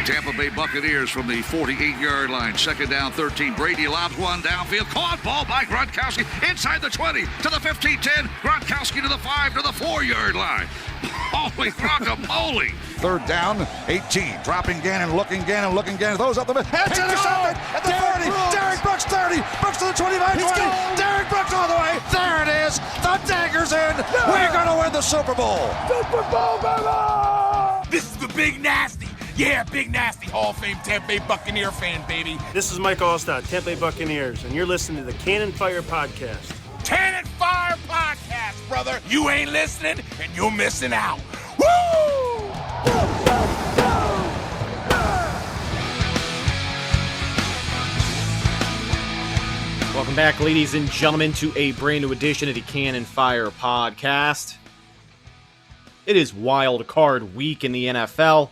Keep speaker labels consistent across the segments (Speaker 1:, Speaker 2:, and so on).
Speaker 1: Tampa Bay Buccaneers from the 48-yard line. Second down, 13. Brady lobs one downfield. Caught ball by Gronkowski inside the 20 to the 15-10. Gronkowski to the 5 to the 4-yard line. Holy guacamole.
Speaker 2: Third down, 18. Dropping Gannon, looking Gannon. Throws up the middle. It's intercepted at the 40. Derek Brooks 30. Brooks to the 25, 20. Derek Brooks all the way. There it is. The dagger's in. No. We're going to win the Super Bowl.
Speaker 3: Super Bowl, baby!
Speaker 4: This is the Big Nasty. Yeah, Big Nasty, Hall of Fame Tampa Bay Buccaneer fan, baby.
Speaker 5: This is Mike Allstott, Tampa Bay Buccaneers, and you're listening to the Cannon Fire Podcast.
Speaker 4: Cannon Fire Podcast, brother. You ain't listening, and you're missing out. Woo!
Speaker 6: Welcome back, ladies and gentlemen, to a brand new edition of the Cannon Fire Podcast. It is wild card week in the NFL.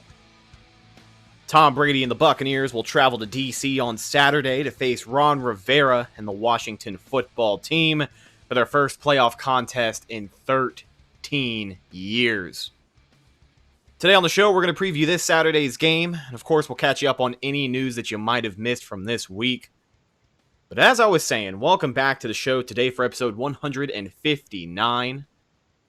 Speaker 6: Tom Brady and the Buccaneers will travel to D.C. on Saturday to face Ron Rivera and the Washington football team for their first playoff contest in 13 years. Today on the show, we're going to preview this Saturday's game, and of course, we'll catch you up on any news that you might have missed from this week. But as I was saying, welcome back to the show today for episode 159.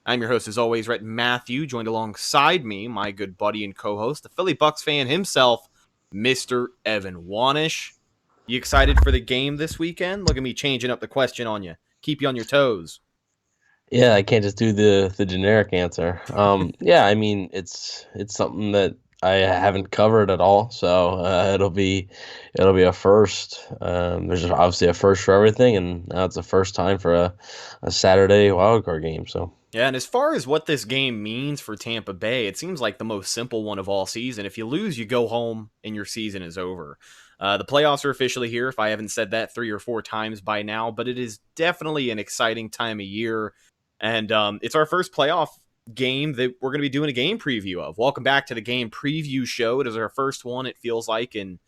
Speaker 6: I'm your host, as always, Rhett Matthew, joined alongside me, my good buddy and co-host, the Philly Bucks fan himself, Mr. Evan Wanish. You excited for the game this weekend? Look at me changing up the question on you. Keep you on your toes.
Speaker 7: Yeah, I can't just do the generic answer. Yeah, I mean, it's something that I haven't covered at all, so it'll be a first. There's obviously a first for everything, and now it's a first time for a Saturday wildcard game. So
Speaker 6: yeah, and as far as what this game means for Tampa Bay, it seems like the most simple one of all season. If you lose, you go home, and your season is over. The playoffs are officially here, if I haven't said that 3 or 4 times by now, but it is definitely an exciting time of year, and it's our first playoff game that we're going to be doing a game preview of. Welcome back to the game preview show. It is our first one, it feels like, in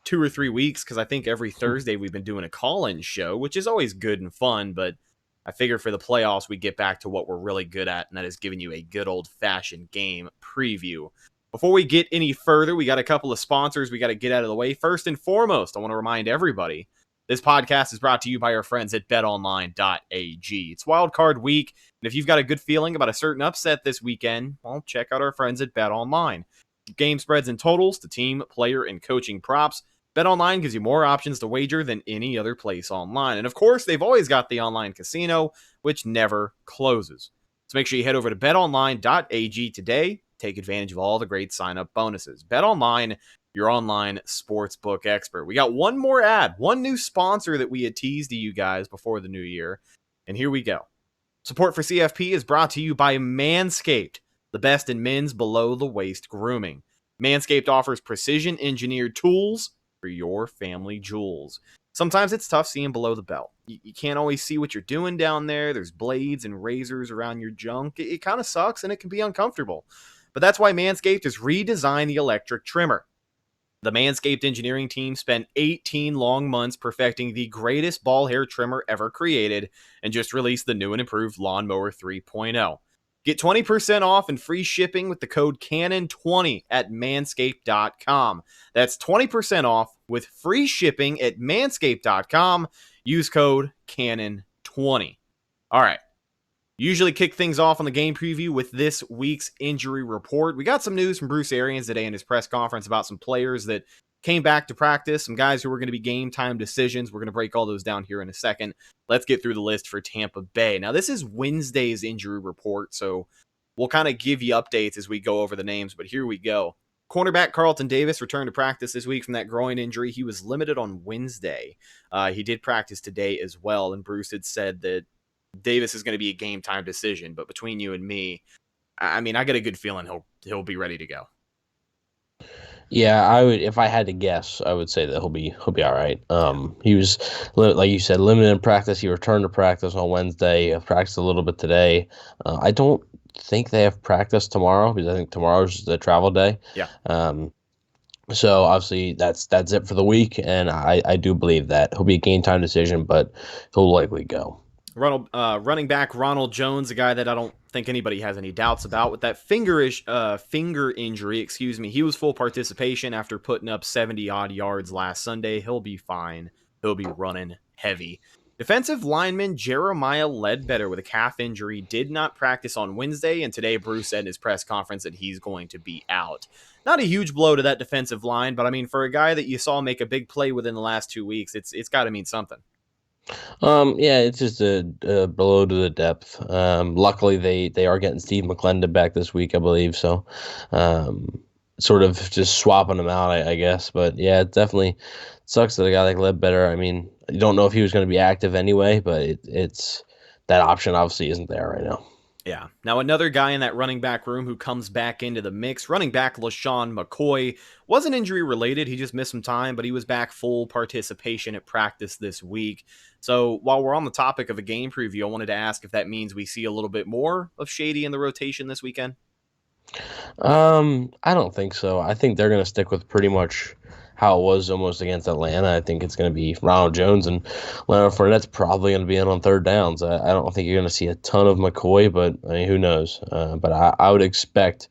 Speaker 6: 2 or 3 weeks, because I think every Thursday we've been doing a call-in show, which is always good and fun, but I figure for the playoffs we get back to what we're really good at, and that is giving you a good old-fashioned game preview. Before we get any further, we got a couple of sponsors we got to get out of the way. First and foremost, I want to remind everybody, this podcast is brought to you by our friends at betonline.ag. It's Wild Card Week, and if you've got a good feeling about a certain upset this weekend, well, check out our friends at BetOnline. Game spreads and totals to team, player, and coaching props. BetOnline gives you more options to wager than any other place online. And of course, they've always got the online casino, which never closes. So make sure you head over to betonline.ag today. Take advantage of all the great sign-up bonuses. BetOnline, your online sportsbook expert. We got one more ad, one new sponsor that we had teased to you guys before the new year. And here we go. Support for CFP is brought to you by Manscaped, the best in men's below-the-waist grooming. Manscaped offers precision-engineered tools for your family jewels. Sometimes it's tough seeing below the belt. You can't always see what you're doing down there. There's blades and razors around your junk. It kind of sucks and it can be uncomfortable. But that's why Manscaped has redesigned the electric trimmer. The Manscaped engineering team spent 18 long months perfecting the greatest ball hair trimmer ever created and just released the new and improved Lawnmower 3.0. Get 20% off and free shipping with the code CANNON20 at manscaped.com. That's 20% off with free shipping at manscaped.com. Use code CANNON20. All right. Usually kick things off on the game preview with this week's injury report. We got some news from Bruce Arians today in his press conference about some players that came back to practice, some guys who were going to be game time decisions. We're going to break all those down here in a second. Let's get through the list for Tampa Bay. Now, this is Wednesday's injury report, so we'll kind of give you updates as we go over the names, but here we go. Cornerback Carlton Davis returned to practice this week from that groin injury. He was limited on Wednesday. He did practice today as well, and Bruce had said that Davis is going to be a game time decision, but between you and me, I mean, I got a good feeling he'll be ready to go.
Speaker 7: yeah, I would, if I had to guess, I would say that he'll be all right. He was, like you said, limited in practice. He returned to practice on Wednesday. Practiced a little bit today. I don't think they have practice tomorrow because I think tomorrow's the travel day.
Speaker 6: Yeah.
Speaker 7: So obviously that's it for the week, and I do believe that he'll be a game time decision, but he'll likely go.
Speaker 6: Running back Ronald Jones, a guy that I don't think anybody has any doubts about with that finger injury. He was full participation after putting up 70-odd yards last Sunday. He'll be fine. He'll be running heavy. Defensive lineman Jeremiah Ledbetter with a calf injury did not practice on Wednesday, and today Bruce said in his press conference that he's going to be out. Not a huge blow to that defensive line, but I mean, for a guy that you saw make a big play within the last 2 weeks, it's got to mean something.
Speaker 7: Yeah, it's just a blow to the depth. Luckily, they are getting Steve McClendon back this week, I believe. So, sort of just swapping them out, I guess. But yeah, it definitely sucks that a guy like Ledbetter. I mean, you don't know if he was going to be active anyway, but it's that option obviously isn't there right now.
Speaker 6: Yeah. Now, another guy in that running back room who comes back into the mix, running back Lesean Mccoy, wasn't injury related. He just missed some time, but he was back full participation at practice this week. So while we're on the topic of a game preview, I wanted to ask if that means we see a little bit more of Shady in the rotation this weekend.
Speaker 7: I don't think so. I think they're going to stick with pretty much how it was almost against Atlanta. I think it's going to be Ronald Jones, and Leonard Fournette's probably going to be in on third downs. I don't think you're going to see a ton of McCoy, but I mean, who knows? But I would expect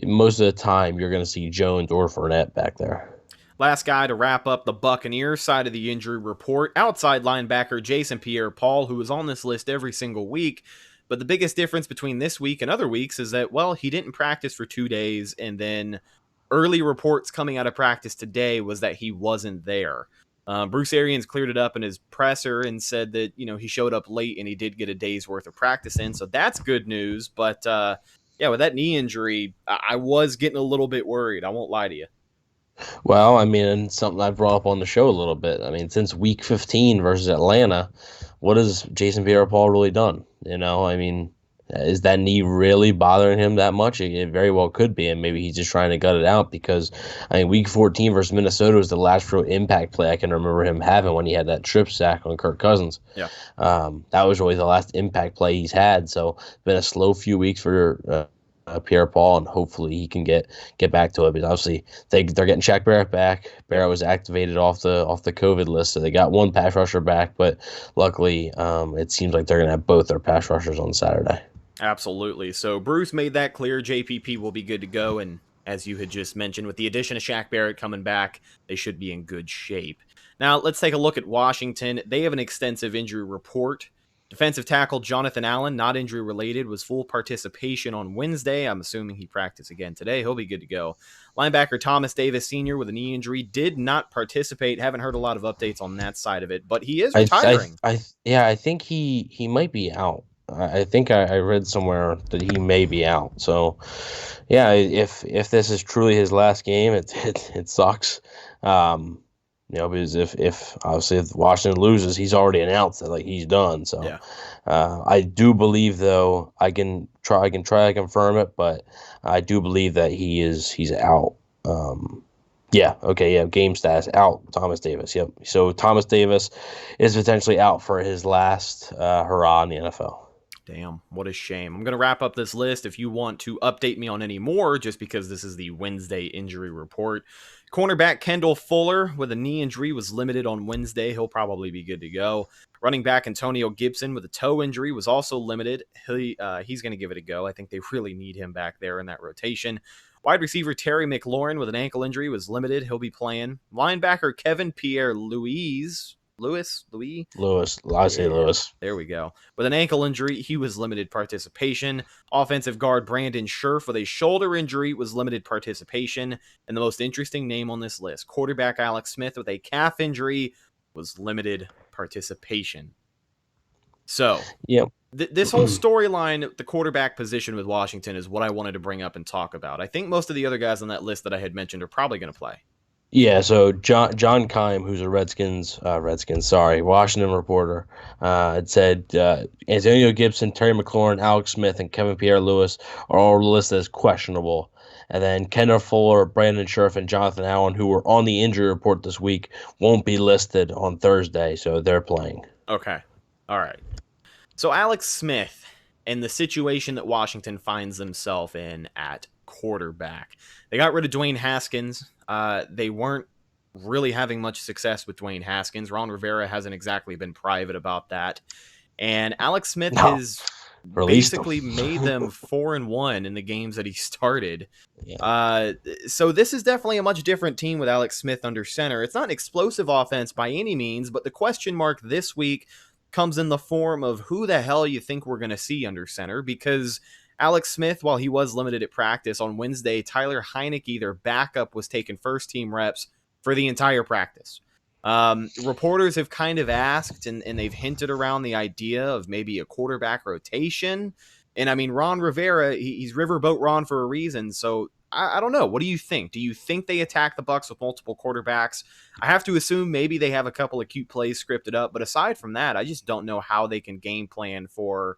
Speaker 7: most of the time you're going to see Jones or Fournette back there.
Speaker 6: Last guy to wrap up the Buccaneers side of the injury report, outside linebacker Jason Pierre-Paul, who is on this list every single week. But the biggest difference between this week and other weeks is that, well, he didn't practice for 2 days, and then early reports coming out of practice today was that he wasn't there. Bruce Arians cleared it up in his presser and said that, he showed up late and he did get a day's worth of practice in. So that's good news. But yeah, with that knee injury, I was getting a little bit worried. I won't lie to you.
Speaker 7: Well, I mean, something I brought up on the show a little bit. I mean, since week 15 versus Atlanta, what has Jason Pierre-Paul really done? I mean, is that knee really bothering him that much? It very well could be, and maybe he's just trying to gut it out because, I mean, week 14 versus Minnesota was the last real impact play I can remember him having when he had that strip sack on Kirk Cousins.
Speaker 6: Yeah.
Speaker 7: That was really the last impact play he's had, so it's been a slow few weeks for Pierre-Paul, and hopefully he can get back to it. But obviously they're getting Shaq Barrett back. Barrett was activated off the COVID list, so they got one pass rusher back. But luckily, it seems like they're going to have both their pass rushers on Saturday.
Speaker 6: Absolutely. So Bruce made that clear. JPP will be good to go, and as you had just mentioned, with the addition of Shaq Barrett coming back, they should be in good shape. Now let's take a look at Washington. They have an extensive injury report. Defensive tackle Jonathan Allen, not injury related, was full participation on Wednesday. I'm assuming he practiced again today. He'll be good to go. Linebacker Thomas Davis Sr. with a knee injury did not participate. Haven't heard a lot of updates on that side of it, but he is retiring.
Speaker 7: I think he might be out. I think I read somewhere that he may be out. So, yeah, if this is truly his last game, it sucks. Because if obviously if Washington loses, he's already announced that he's done. So,
Speaker 6: yeah.
Speaker 7: I do believe though I can try to confirm it, but I do believe that he's out. Game status out. Thomas Davis. Yep. So Thomas Davis is potentially out for his last hurrah in the NFL.
Speaker 6: Damn, what a shame. I'm going to wrap up this list. If you want to update me on any more, just because this is the Wednesday injury report. Cornerback Kendall Fuller with a knee injury was limited on Wednesday. He'll probably be good to go. Running back Antonio Gibson with a toe injury was also limited. He's going to give it a go. I think they really need him back there in that rotation. Wide receiver Terry McLaurin with an ankle injury was limited. He'll be playing. Linebacker Kevin Pierre-Louis. Lewis.
Speaker 7: I say Lewis.
Speaker 6: There we go. With an ankle injury, he was limited participation. Offensive guard Brandon Scherf with a shoulder injury was limited participation. And the most interesting name on this list, quarterback Alex Smith with a calf injury was limited participation. So,
Speaker 7: yep.
Speaker 6: This whole storyline, the quarterback position with Washington, is what I wanted to bring up and talk about. I think most of the other guys on that list that I had mentioned are probably going to play.
Speaker 7: Yeah, so John Keim, who's a Washington reporter, had said Antonio Gibson, Terry McLaurin, Alex Smith, and Kevin Pierre-Louis are all listed as questionable. And then Kendall Fuller, Brandon Scherf, and Jonathan Allen, who were on the injury report this week, won't be listed on Thursday, so they're playing.
Speaker 6: Okay. All right. So Alex Smith and the situation that Washington finds themselves in at quarterback. They got rid of Dwayne Haskins. They weren't really having much success with Dwayne Haskins. Ron Rivera hasn't exactly been private about that. And Alex Smith
Speaker 7: No.
Speaker 6: has
Speaker 7: Released
Speaker 6: basically
Speaker 7: him.
Speaker 6: made them 4-1 in the games that he started.
Speaker 7: Yeah.
Speaker 6: So this is definitely a much different team with Alex Smith under center. It's not an explosive offense by any means, but the question mark this week comes in the form of who the hell you think we're going to see under center, because Alex Smith, while he was limited at practice on Wednesday, Tyler Heinecke, their backup, was taking first-team reps for the entire practice. Reporters have kind of asked and they've hinted around the idea of maybe a quarterback rotation. And I mean, Ron Rivera, he's Riverboat Ron for a reason. So I don't know. What do you think? Do you think they attack the Bucs with multiple quarterbacks? I have to assume maybe they have a couple of cute plays scripted up. But aside from that, I just don't know how they can game plan for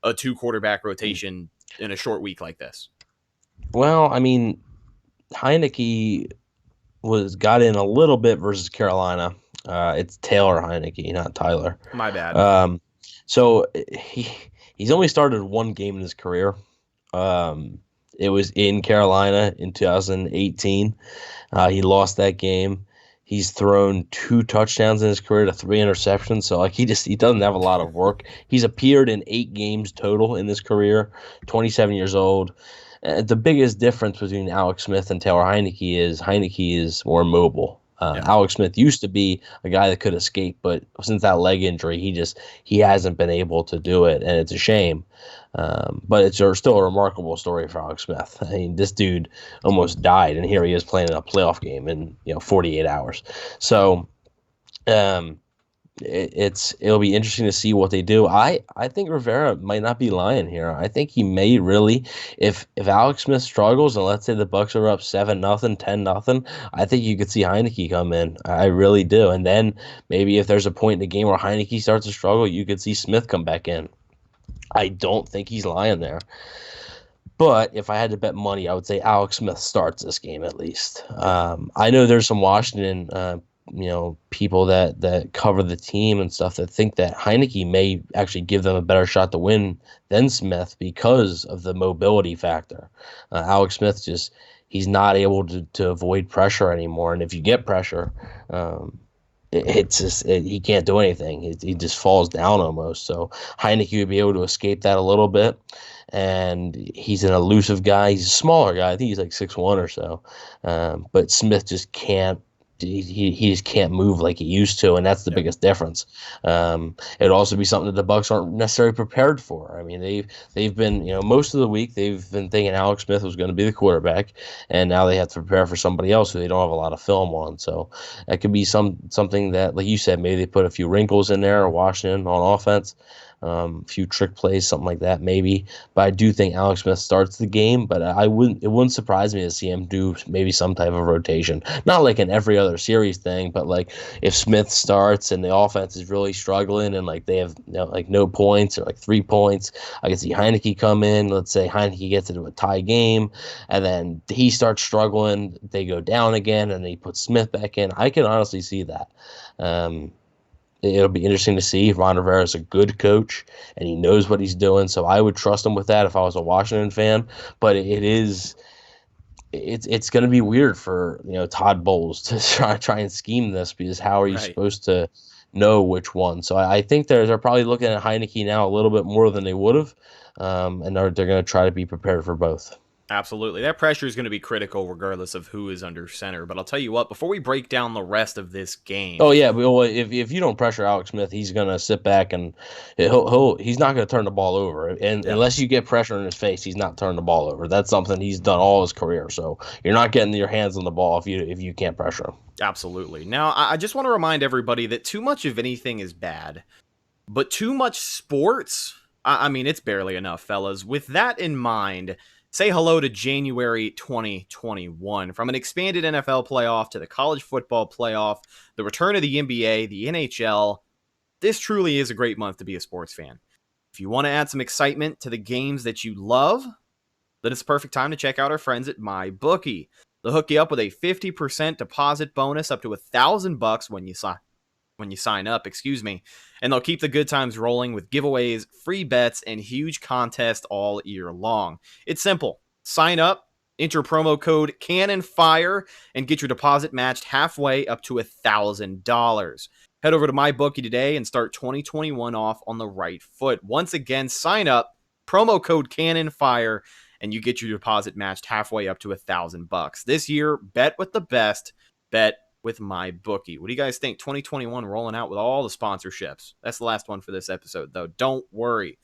Speaker 6: a 2-quarterback rotation in a short week like this.
Speaker 7: Well, I mean, Heinecke got in a little bit versus Carolina. It's Taylor Heinecke, not Tyler.
Speaker 6: My bad.
Speaker 7: So he's only started one game in his career. It was in Carolina in 2018. He lost that game. He's thrown 2 touchdowns in his career to 3 interceptions. So like he doesn't have a lot of work. He's appeared in 8 games total in his career. 27 years old. The biggest difference between Alex Smith and Taylor Heinecke is more mobile. Alex Smith used to be a guy that could escape, but since that leg injury, he hasn't been able to do it, and it's a shame. But it's still a remarkable story for Alex Smith. I mean, this dude almost died, and here he is playing in a playoff game in 48 hours. So it'll be interesting to see what they do. I think Rivera might not be lying here. I think he may really, if Alex Smith struggles and let's say the Bucs are up 7-0, 10-0, I think you could see Heinecke come in. I really do. And then maybe if there's a point in the game where Heinecke starts to struggle, you could see Smith come back in. I don't think he's lying there. But if I had to bet money, I would say Alex Smith starts this game at least. I know there's some Washington people that cover the team and stuff that think that Heinecke may actually give them a better shot to win than Smith because of the mobility factor. Alex Smith he's not able to avoid pressure anymore. And if you get pressure, he can't do anything. He just falls down almost. So Heinecke would be able to escape that a little bit. And he's an elusive guy. He's a smaller guy. I think he's like 6'1" or so. But Smith just can't. He just can't move like he used to, and that's the biggest difference. It'd also be something that the Bucs aren't necessarily prepared for. I mean, they've been most of the week they've been thinking Alex Smith was going to be the quarterback, and now they have to prepare for somebody else who they don't have a lot of film on. So that could be something that, like you said, maybe they put a few wrinkles in there, or Washington on offense. A few trick plays, something like that, maybe. But I do think Alex Smith starts the game. But it wouldn't surprise me to see him do maybe some type of rotation, not like in every other series thing, but like if Smith starts and the offense is really struggling and like they have no points or like 3 points, I can see Heinecke come in. Let's say Heinecke gets into a tie game, and then he starts struggling. They go down again, and they put Smith back in. I can honestly see that. It'll be interesting to see. Ron Rivera is a good coach, and he knows what he's doing, so I would trust him with that if I was a Washington fan. But it's going to be weird for Todd Bowles to try and scheme this, because how are you supposed to know which one? So I think they're probably looking at Heinecke now a little bit more than they would have, and they're going to try to be prepared for both.
Speaker 6: Absolutely. That pressure is going to be critical regardless of who is under center. But I'll tell you what, before we break down the rest of this game.
Speaker 7: Oh, yeah. Well, if you don't pressure Alex Smith, he's going to sit back and he's not going to turn the ball over. And unless you get pressure in his face, he's not turning the ball over. That's something he's done all his career. So you're not getting your hands on the ball if you can't pressure him.
Speaker 6: Absolutely. Now, I just want to remind everybody that too much of anything is bad. But too much sports, I mean, it's barely enough, fellas. With that in mind, say hello to January 2021. From an expanded NFL playoff to the college football playoff, the return of the NBA, the NHL, this truly is a great month to be a sports fan. If you want to add some excitement to the games that you love, then it's the perfect time to check out our friends at MyBookie. They'll hook you up with a 50% deposit bonus up to $1,000 when you sign up, and they'll keep the good times rolling with giveaways, free bets, and huge contests all year long. It's simple. Sign up, enter promo code CannonFire, and get your deposit matched halfway up to $1,000. Head over to MyBookie today and start 2021 off on the right foot. Once again, sign up, promo code CannonFire, and you get your deposit matched halfway up to $1,000. This year, bet with the best, bet with MyBookie. What do you guys think? 2021 rolling out with all the sponsorships. That's the last one for this episode, though. Don't worry.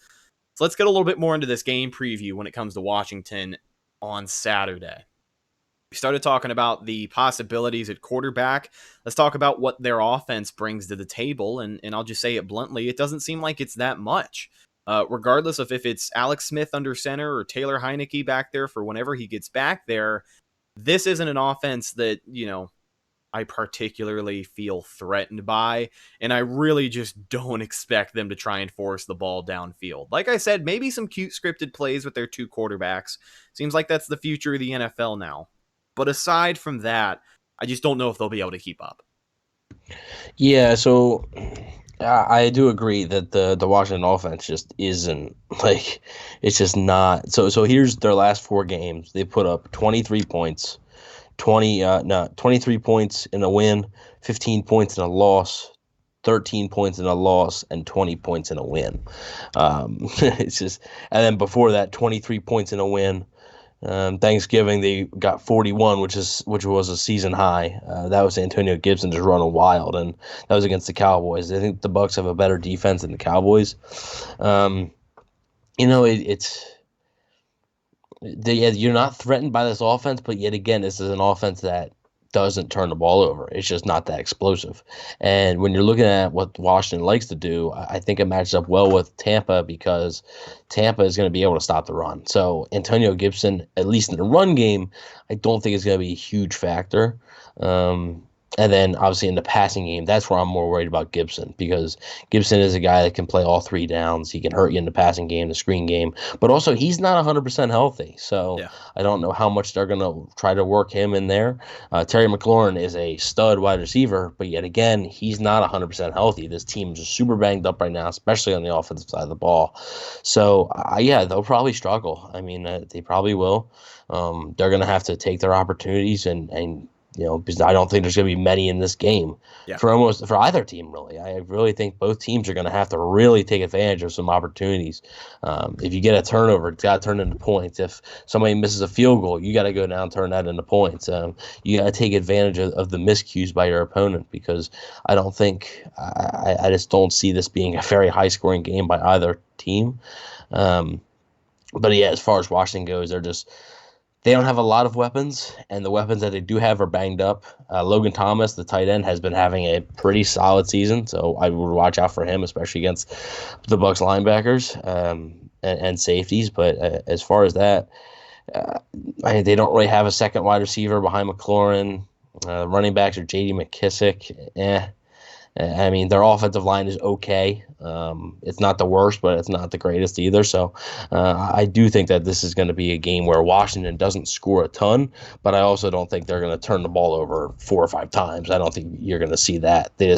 Speaker 6: So let's get a little bit more into this game preview when it comes to Washington on Saturday. We started talking about the possibilities at quarterback. Let's talk about what their offense brings to the table, and I'll just say it bluntly, it doesn't seem like it's that much. Regardless of if it's Alex Smith under center or Taylor Heinecke back there for whenever he gets back there, this isn't an offense that, I particularly feel threatened by, and I really just don't expect them to try and force the ball downfield. Like I said, maybe some cute scripted plays with their two quarterbacks. Seems like that's the future of the NFL now. But aside from that, I just don't know if they'll be able to keep up.
Speaker 7: Yeah, so I do agree that the Washington offense just isn't, it's just not. So here's their last 4 games. They put up 23 points. 23 points in a win, 15 points in a loss, 13 points in a loss, and 20 points in a win. It's just, and then before that, 23 points in a win. Thanksgiving they got 41, which was a season high. That was Antonio Gibson just running wild, and that was against the Cowboys. I think the Bucs have a better defense than the Cowboys. You're not threatened by this offense, but yet again, this is an offense that doesn't turn the ball over. It's just not that explosive. And when you're looking at what Washington likes to do, I think it matches up well with Tampa because Tampa is going to be able to stop the run. So Antonio Gibson, at least in the run game, I don't think is going to be a huge factor. And then, obviously, in the passing game, that's where I'm more worried about Gibson because Gibson is a guy that can play all 3 downs. He can hurt you in the passing game, the screen game. But also, he's not 100% healthy. So I don't know how much they're going to try to work him in there. Terry McLaurin is a stud wide receiver, but yet again, he's not 100% healthy. This team is just super banged up right now, especially on the offensive side of the ball. So, they'll probably struggle. I mean, they probably will. They're going to have to take their opportunities and because I don't think there's going to be many in this game for either team, really. I really think both teams are going to have to really take advantage of some opportunities. If you get a turnover, it's got to turn into points. If somebody misses a field goal, you got to go down and turn that into points. You got to take advantage of the miscues by your opponent because I don't think I just don't see this being a very high-scoring game by either team. But as far as Washington goes, they don't have a lot of weapons, and the weapons that they do have are banged up. Logan Thomas, the tight end, has been having a pretty solid season, so I would watch out for him, especially against the Bucs linebackers and safeties. But as far as that, they don't really have a second wide receiver behind McLaurin. Running backs are J.D. McKissick. I mean, their offensive line is okay. It's not the worst, but it's not the greatest either. So I do think that this is going to be a game where Washington doesn't score a ton, but I also don't think they're going to turn the ball over 4 or 5 times. I don't think you're going to see that. They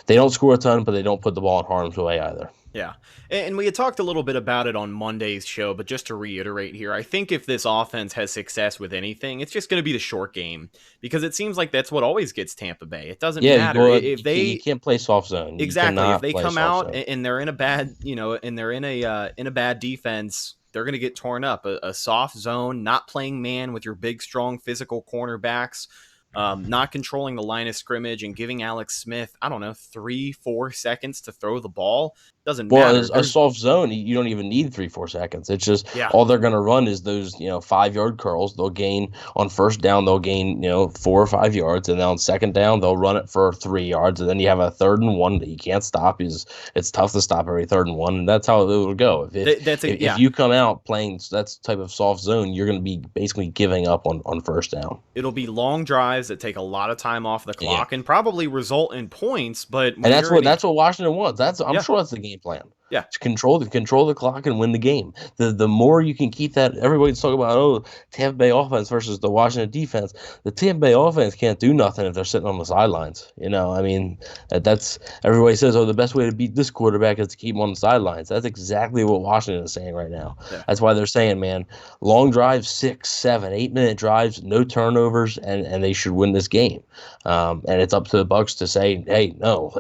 Speaker 7: don't score a ton, but they don't put the ball in harm's way either.
Speaker 6: Yeah, and we had talked a little bit about it on Monday's show, but just to reiterate here, I think if this offense has success with anything, it's just going to be the short game because it seems like that's what always gets Tampa Bay. It doesn't matter if
Speaker 7: you can't play soft zone.
Speaker 6: Exactly. If they come out and they're in a bad, and they're in a bad defense, they're going to get torn up. A soft zone, not playing man with your big, strong, physical cornerbacks. Not controlling the line of scrimmage and giving Alex Smith, 3-4 seconds to throw the ball. Doesn't matter.
Speaker 7: Well, a soft zone, you don't even need 3-4 seconds. It's just all they're going to run is those 5-yard curls. They'll gain on first down. They'll gain 4 or 5 yards, and then on second down they'll run it for 3 yards, and then you have a 3rd and 1 that you can't stop. It's tough to stop every 3rd and 1, and that's how it will go. If you come out playing that type of soft zone, you're going to be basically giving up on first down.
Speaker 6: It'll be long drives that take a lot of time off the clock and probably result in points. But
Speaker 7: that's what Washington wants. I'm sure that's the game plan.
Speaker 6: Yeah.
Speaker 7: Just control the clock and win the game. The more you can keep that, everybody's talking about, Tampa Bay offense versus the Washington defense. The Tampa Bay offense can't do nothing if they're sitting on the sidelines. I mean, that's everybody says, the best way to beat this quarterback is to keep him on the sidelines. That's exactly what Washington is saying right now.
Speaker 6: Yeah.
Speaker 7: That's why they're saying, man, long drives, 6, 7, 8-minute drives, no turnovers, and they should win this game. And it's up to the Bucs to say, hey, no,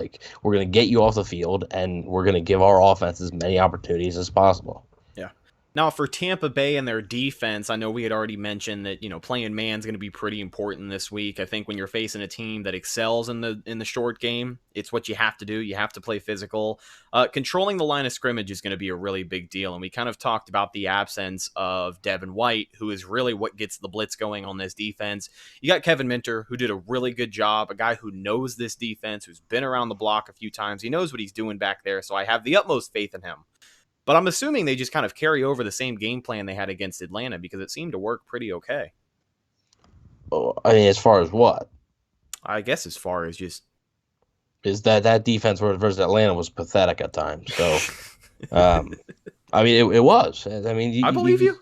Speaker 7: we're going to get you off the field and we're going to give our offense as many opportunities as possible.
Speaker 6: Yeah. Now, for Tampa Bay and their defense, I know we had already mentioned that, playing man's going to be pretty important this week. I think when you're facing a team that excels in the short game, it's what you have to do. You have to play physical. Controlling the line of scrimmage is going to be a really big deal. And we kind of talked about the absence of Devin White, who is really what gets the blitz going on this defense. You got Kevin Minter, who did a really good job, a guy who knows this defense, who's been around the block a few times. He knows what he's doing back there, so I have the utmost faith in him. But I'm assuming they just kind of carry over the same game plan they had against Atlanta because it seemed to work pretty okay.
Speaker 7: Oh, I mean, as far as what?
Speaker 6: I guess as far as just...
Speaker 7: is that defense versus Atlanta was pathetic at times. So, I mean, it was. I mean,
Speaker 6: I believe you.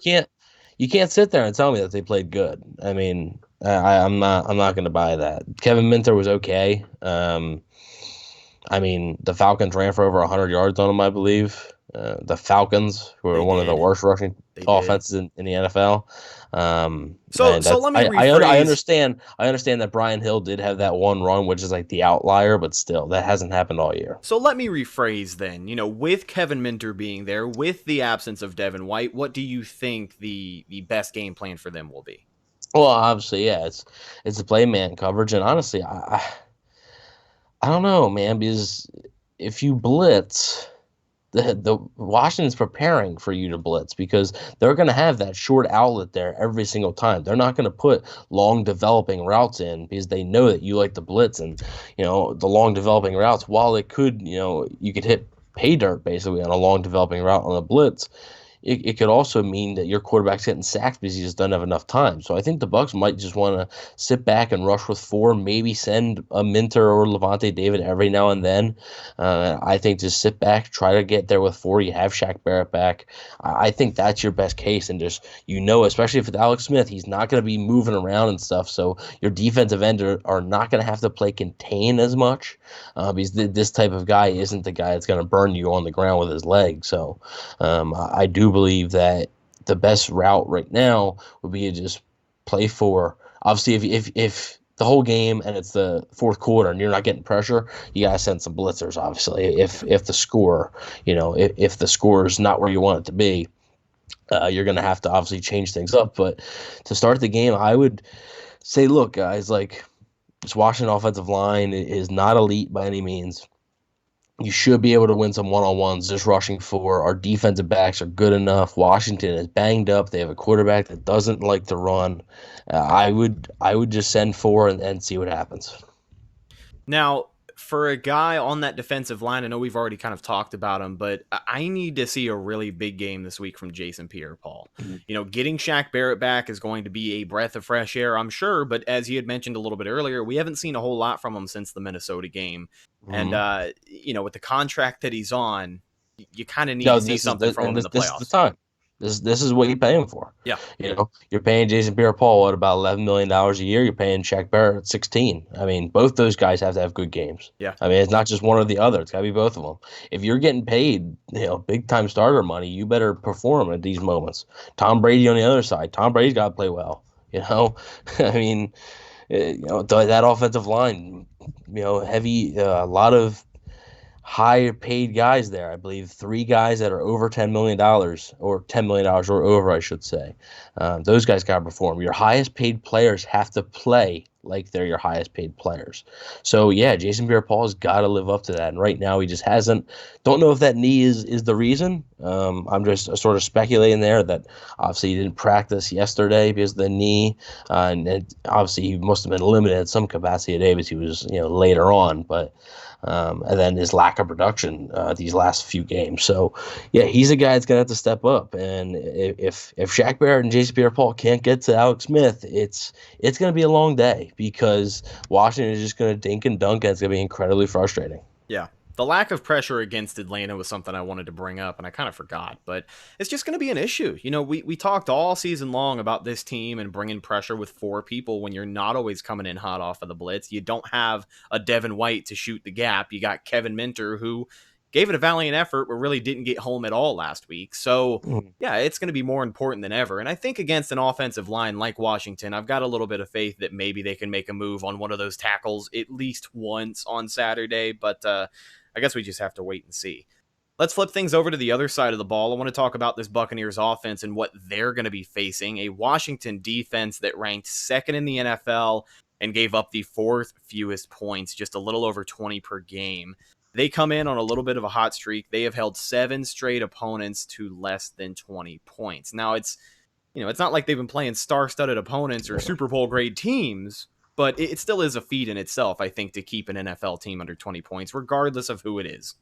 Speaker 7: You can't sit there and tell me that they played good. I mean, I'm not going to buy that. Kevin Minter was okay. I mean, the Falcons ran for over 100 yards on him, I believe. The Falcons, who are one of the worst rushing offenses in the NFL.
Speaker 6: So let me rephrase.
Speaker 7: I understand that Brian Hill did have that one run, which is like the outlier, but still, that hasn't happened all year.
Speaker 6: So let me rephrase then. With Kevin Minter being there, with the absence of Devin White, what do you think the best game plan for them will be?
Speaker 7: Well, obviously, yeah, it's a play man coverage, and honestly, I don't know, man, because if you blitz, the Washington's preparing for you to blitz because they're going to have that short outlet there every single time. They're not going to put long developing routes in because they know that you like the blitz, and the long developing routes, while it could, you could hit pay dirt basically on a long developing route on a blitz. It could also mean that your quarterback's getting sacked because he just doesn't have enough time. So I think the Bucs might just want to sit back and rush with 4, maybe send a Minter or Levante David every now and then. I think just sit back, try to get there with 4. You have Shaq Barrett back. I think that's your best case. And just, especially if it's Alex Smith, he's not going to be moving around and stuff. So your defensive end are not going to have to play contain as much because this type of guy isn't the guy that's going to burn you on the ground with his leg. So I do believe that the best route right now would be to just play 4. Obviously, if the whole game and it's the fourth quarter and you're not getting pressure, you gotta send some blitzers. Obviously, if the score, if the score is not where you want it to be, you're gonna have to obviously change things up. But to start the game, I would say, look, guys, this Washington offensive line is not elite by any means. You should be able to win some one-on-ones just rushing 4. Our defensive backs are good enough. Washington is banged up. They have a quarterback that doesn't like to run. I would just send 4 and see what happens.
Speaker 6: Now, for a guy on that defensive line, I know we've already kind of talked about him, but I need to see a really big game this week from Jason Pierre-Paul. Mm-hmm. Getting Shaq Barrett back is going to be a breath of fresh air, I'm sure, but as you had mentioned a little bit earlier, we haven't seen a whole lot from him since the Minnesota game. Mm-hmm. And, with the contract that he's on, you kind of need to see something from him in the playoffs.
Speaker 7: This is the time. This is what you pay him for.
Speaker 6: Yeah.
Speaker 7: You're paying Jason Pierre-Paul about $11 million a year. You're paying Shaq Barrett $16. I mean, both those guys have to have good games.
Speaker 6: Yeah.
Speaker 7: I mean, it's not just one or the other. It's got to be both of them. If you're getting paid, big time starter money, you better perform at these moments. Tom Brady on the other side. Tom Brady's got to play well. I mean, that offensive line, heavy, a lot of high paid guys there. I believe 3 guys that are over $10 million or $10 million or over, I should say. Those guys got to perform. Your highest paid players have to play like they're your highest paid players. So yeah, Jason Pierre-Paul has got to live up to that. And right now he just hasn't. Don't know if that knee is the reason. I'm just sort of speculating there that obviously he didn't practice yesterday because of the knee. And obviously he must have been limited in some capacity today because he was, later on, but and then his lack of production these last few games. So, yeah, he's a guy that's going to have to step up. And if Shaq Barrett and Jason Pierre-Paul can't get to Alex Smith, it's going to be a long day because Washington is just going to dink and dunk, and it's going to be incredibly frustrating.
Speaker 6: Yeah. The lack of pressure against Atlanta was something I wanted to bring up, and I kind of forgot, but it's just going to be an issue. You know, we talked all season long about this team and bringing pressure with 4 people when you're not always coming in hot off of the blitz. You don't have a Devin White to shoot the gap. You got Kevin Minter, who gave it a valiant effort, but really didn't get home at all last week. So, yeah, it's going to be more important than ever. And I think against an offensive line like Washington, I've got a little bit of faith that maybe they can make a move on one of those tackles at least once on Saturday. But I guess we just have to wait and see. Let's flip things over to the other side of the ball. I want to talk about this Buccaneers offense and what they're going to be facing. A Washington defense that ranked 2nd in the NFL and gave up the 4th fewest points, just a little over 20 per game. They come in on a little bit of a hot streak. They have held 7 straight opponents to less than 20 points. Now, it's not like they've been playing star-studded opponents or Super Bowl grade teams, but it still is a feat in itself, I think, to keep an NFL team under 20 points, regardless of who it is.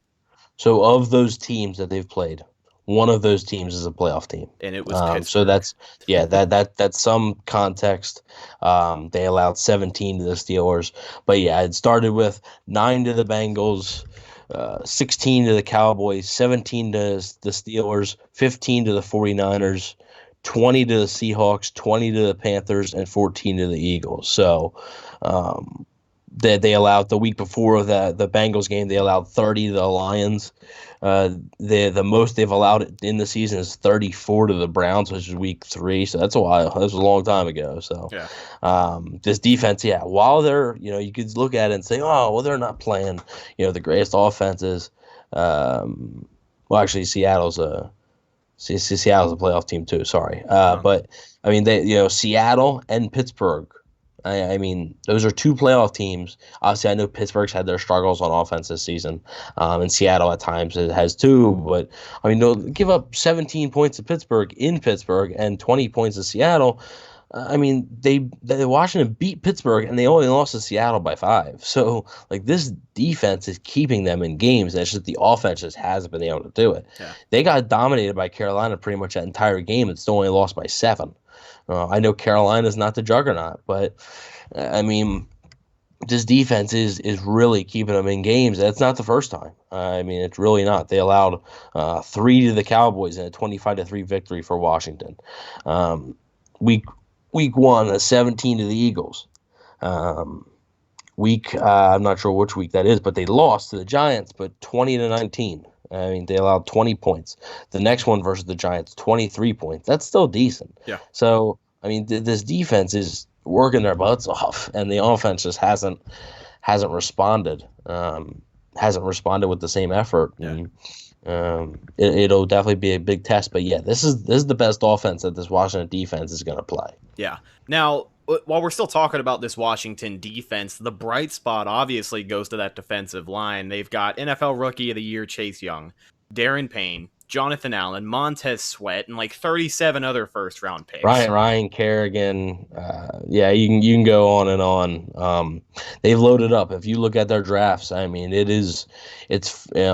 Speaker 7: So of those teams that they've played, one of those teams is a playoff team,
Speaker 6: and it was Pittsburgh.
Speaker 7: So that's some context. They allowed 17 to the Steelers, but yeah, it started with 9 to the Bengals, 16 to the Cowboys, 17 to the Steelers, 15 to the 49ers, 20 to the Seahawks, 20 to the Panthers, and 14 to the Eagles. So they allowed the week before the Bengals game, they allowed 30 to the Lions. The most they've allowed in the season is 34 to the Browns, which is week 3. So that's a while. That was a long time ago. So this defense, while they're, you could look at it and say, oh, well, they're not playing, the greatest offenses. Well, actually, Seattle's a playoff team too. Sorry. But I mean, Seattle and Pittsburgh, I mean, those are 2 playoff teams. Obviously, I know Pittsburgh's had their struggles on offense this season, and Seattle at times it has too. But I mean, they'll give up 17 points to Pittsburgh in Pittsburgh and 20 points to Seattle. I mean, they Washington beat Pittsburgh and they only lost to Seattle by 5. So like this defense is keeping them in games. And it's just the offense just hasn't been able to do it. Yeah. They got dominated by Carolina pretty much that entire game and still only lost by 7. I know Carolina's not the juggernaut, but I mean, this defense is really keeping them in games. That's not the first time. I mean, it's really not. They allowed 3 to the Cowboys in a 25-3 victory for Washington. Week 1, a 17 to the Eagles. I'm not sure which week that is, but they lost to the Giants, but 20-19. I mean, they allowed 20 points. The next one versus the Giants, 23 points. That's still decent. Yeah. So, I mean, this defense is working their butts off, and the offense just hasn't responded. Hasn't responded with the same effort. Yeah. And, it'll definitely be a big test. But yeah, this is the best offense that this Washington defense is going to play.
Speaker 6: Yeah. Now, while we're still talking about this Washington defense, the bright spot obviously goes to that defensive line. They've got NFL Rookie of the Year Chase Young, Darren Payne, Jonathan Allen, Montez Sweat, and like 37 other first-round picks. Ryan
Speaker 7: Kerrigan. You can go on and on. They've loaded up. If you look at their drafts, I mean, it's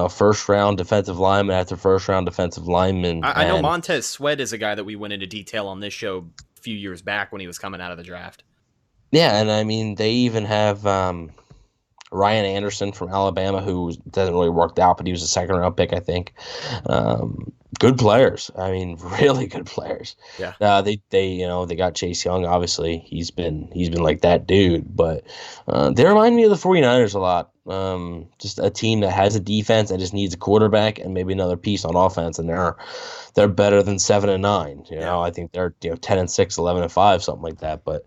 Speaker 7: first-round defensive lineman after first-round defensive lineman.
Speaker 6: I know Montez Sweat is a guy that we went into detail on this show few years back when he was coming out of the draft.
Speaker 7: Yeah, and I mean, they even have Ryan Anderson from Alabama, who doesn't really work out, but he was a 2nd-round pick, I think. Good players. I mean, really good players. Yeah. They got Chase Young. Obviously, he's been like that dude, but they remind me of the 49ers a lot. Just a team that has a defense that just needs a quarterback and maybe another piece on offense, and they're better than 7-9. I think they're 10-6, 11-5, something like that. But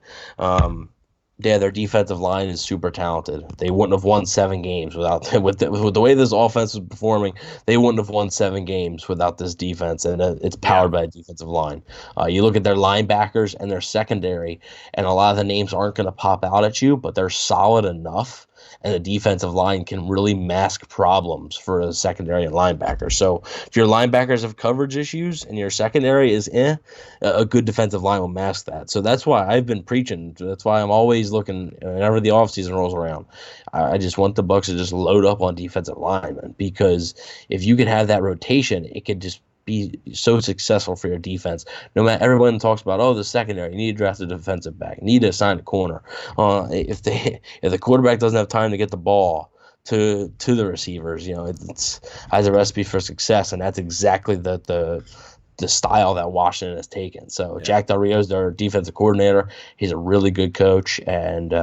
Speaker 7: their defensive line is super talented. They wouldn't have won 7 games without with the way this offense was performing. They wouldn't have won 7 games without this defense, and it's powered by a defensive line. You look at their linebackers and their secondary, and a lot of the names aren't going to pop out at you, but they're solid enough. And the defensive line can really mask problems for a secondary and linebacker. So if your linebackers have coverage issues and your secondary is a good defensive line will mask that. So that's why I've been preaching. That's why I'm always looking whenever the offseason rolls around. I just want the Bucs to just load up on defensive linemen, because if you could have that rotation, it could just be so successful for your defense. No matter, everyone talks about, the secondary, you need to draft a defensive back, you need to assign a corner. If the quarterback doesn't have time to get the ball to the receivers. It's has a recipe for success, and that's exactly the style that Washington has taken. So Jack Del Rio's their defensive coordinator. He's a really good coach, and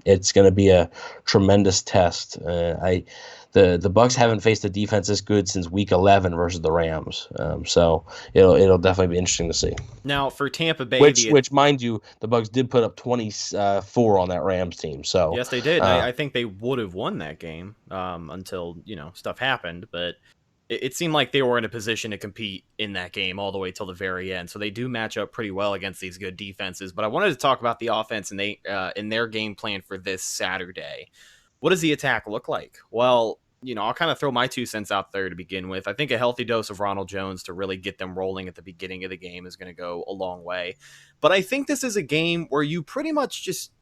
Speaker 7: it's going to be a tremendous test. The Bucs haven't faced a defense this good since Week 11 versus the Rams. So it'll definitely be interesting to see.
Speaker 6: Now for Tampa Bay,
Speaker 7: which mind you, the Bucs did put up 24 on that Rams team. So
Speaker 6: yes, they did. I think they would have won that game until stuff happened, but it seemed like they were in a position to compete in that game all the way till the very end. So they do match up pretty well against these good defenses. But I wanted to talk about the offense and in their game plan for this Saturday. What does the attack look like? Well, I'll kind of throw my 2 cents out there to begin with. I think a healthy dose of Ronald Jones to really get them rolling at the beginning of the game is going to go a long way. But I think this is a game where you pretty much just,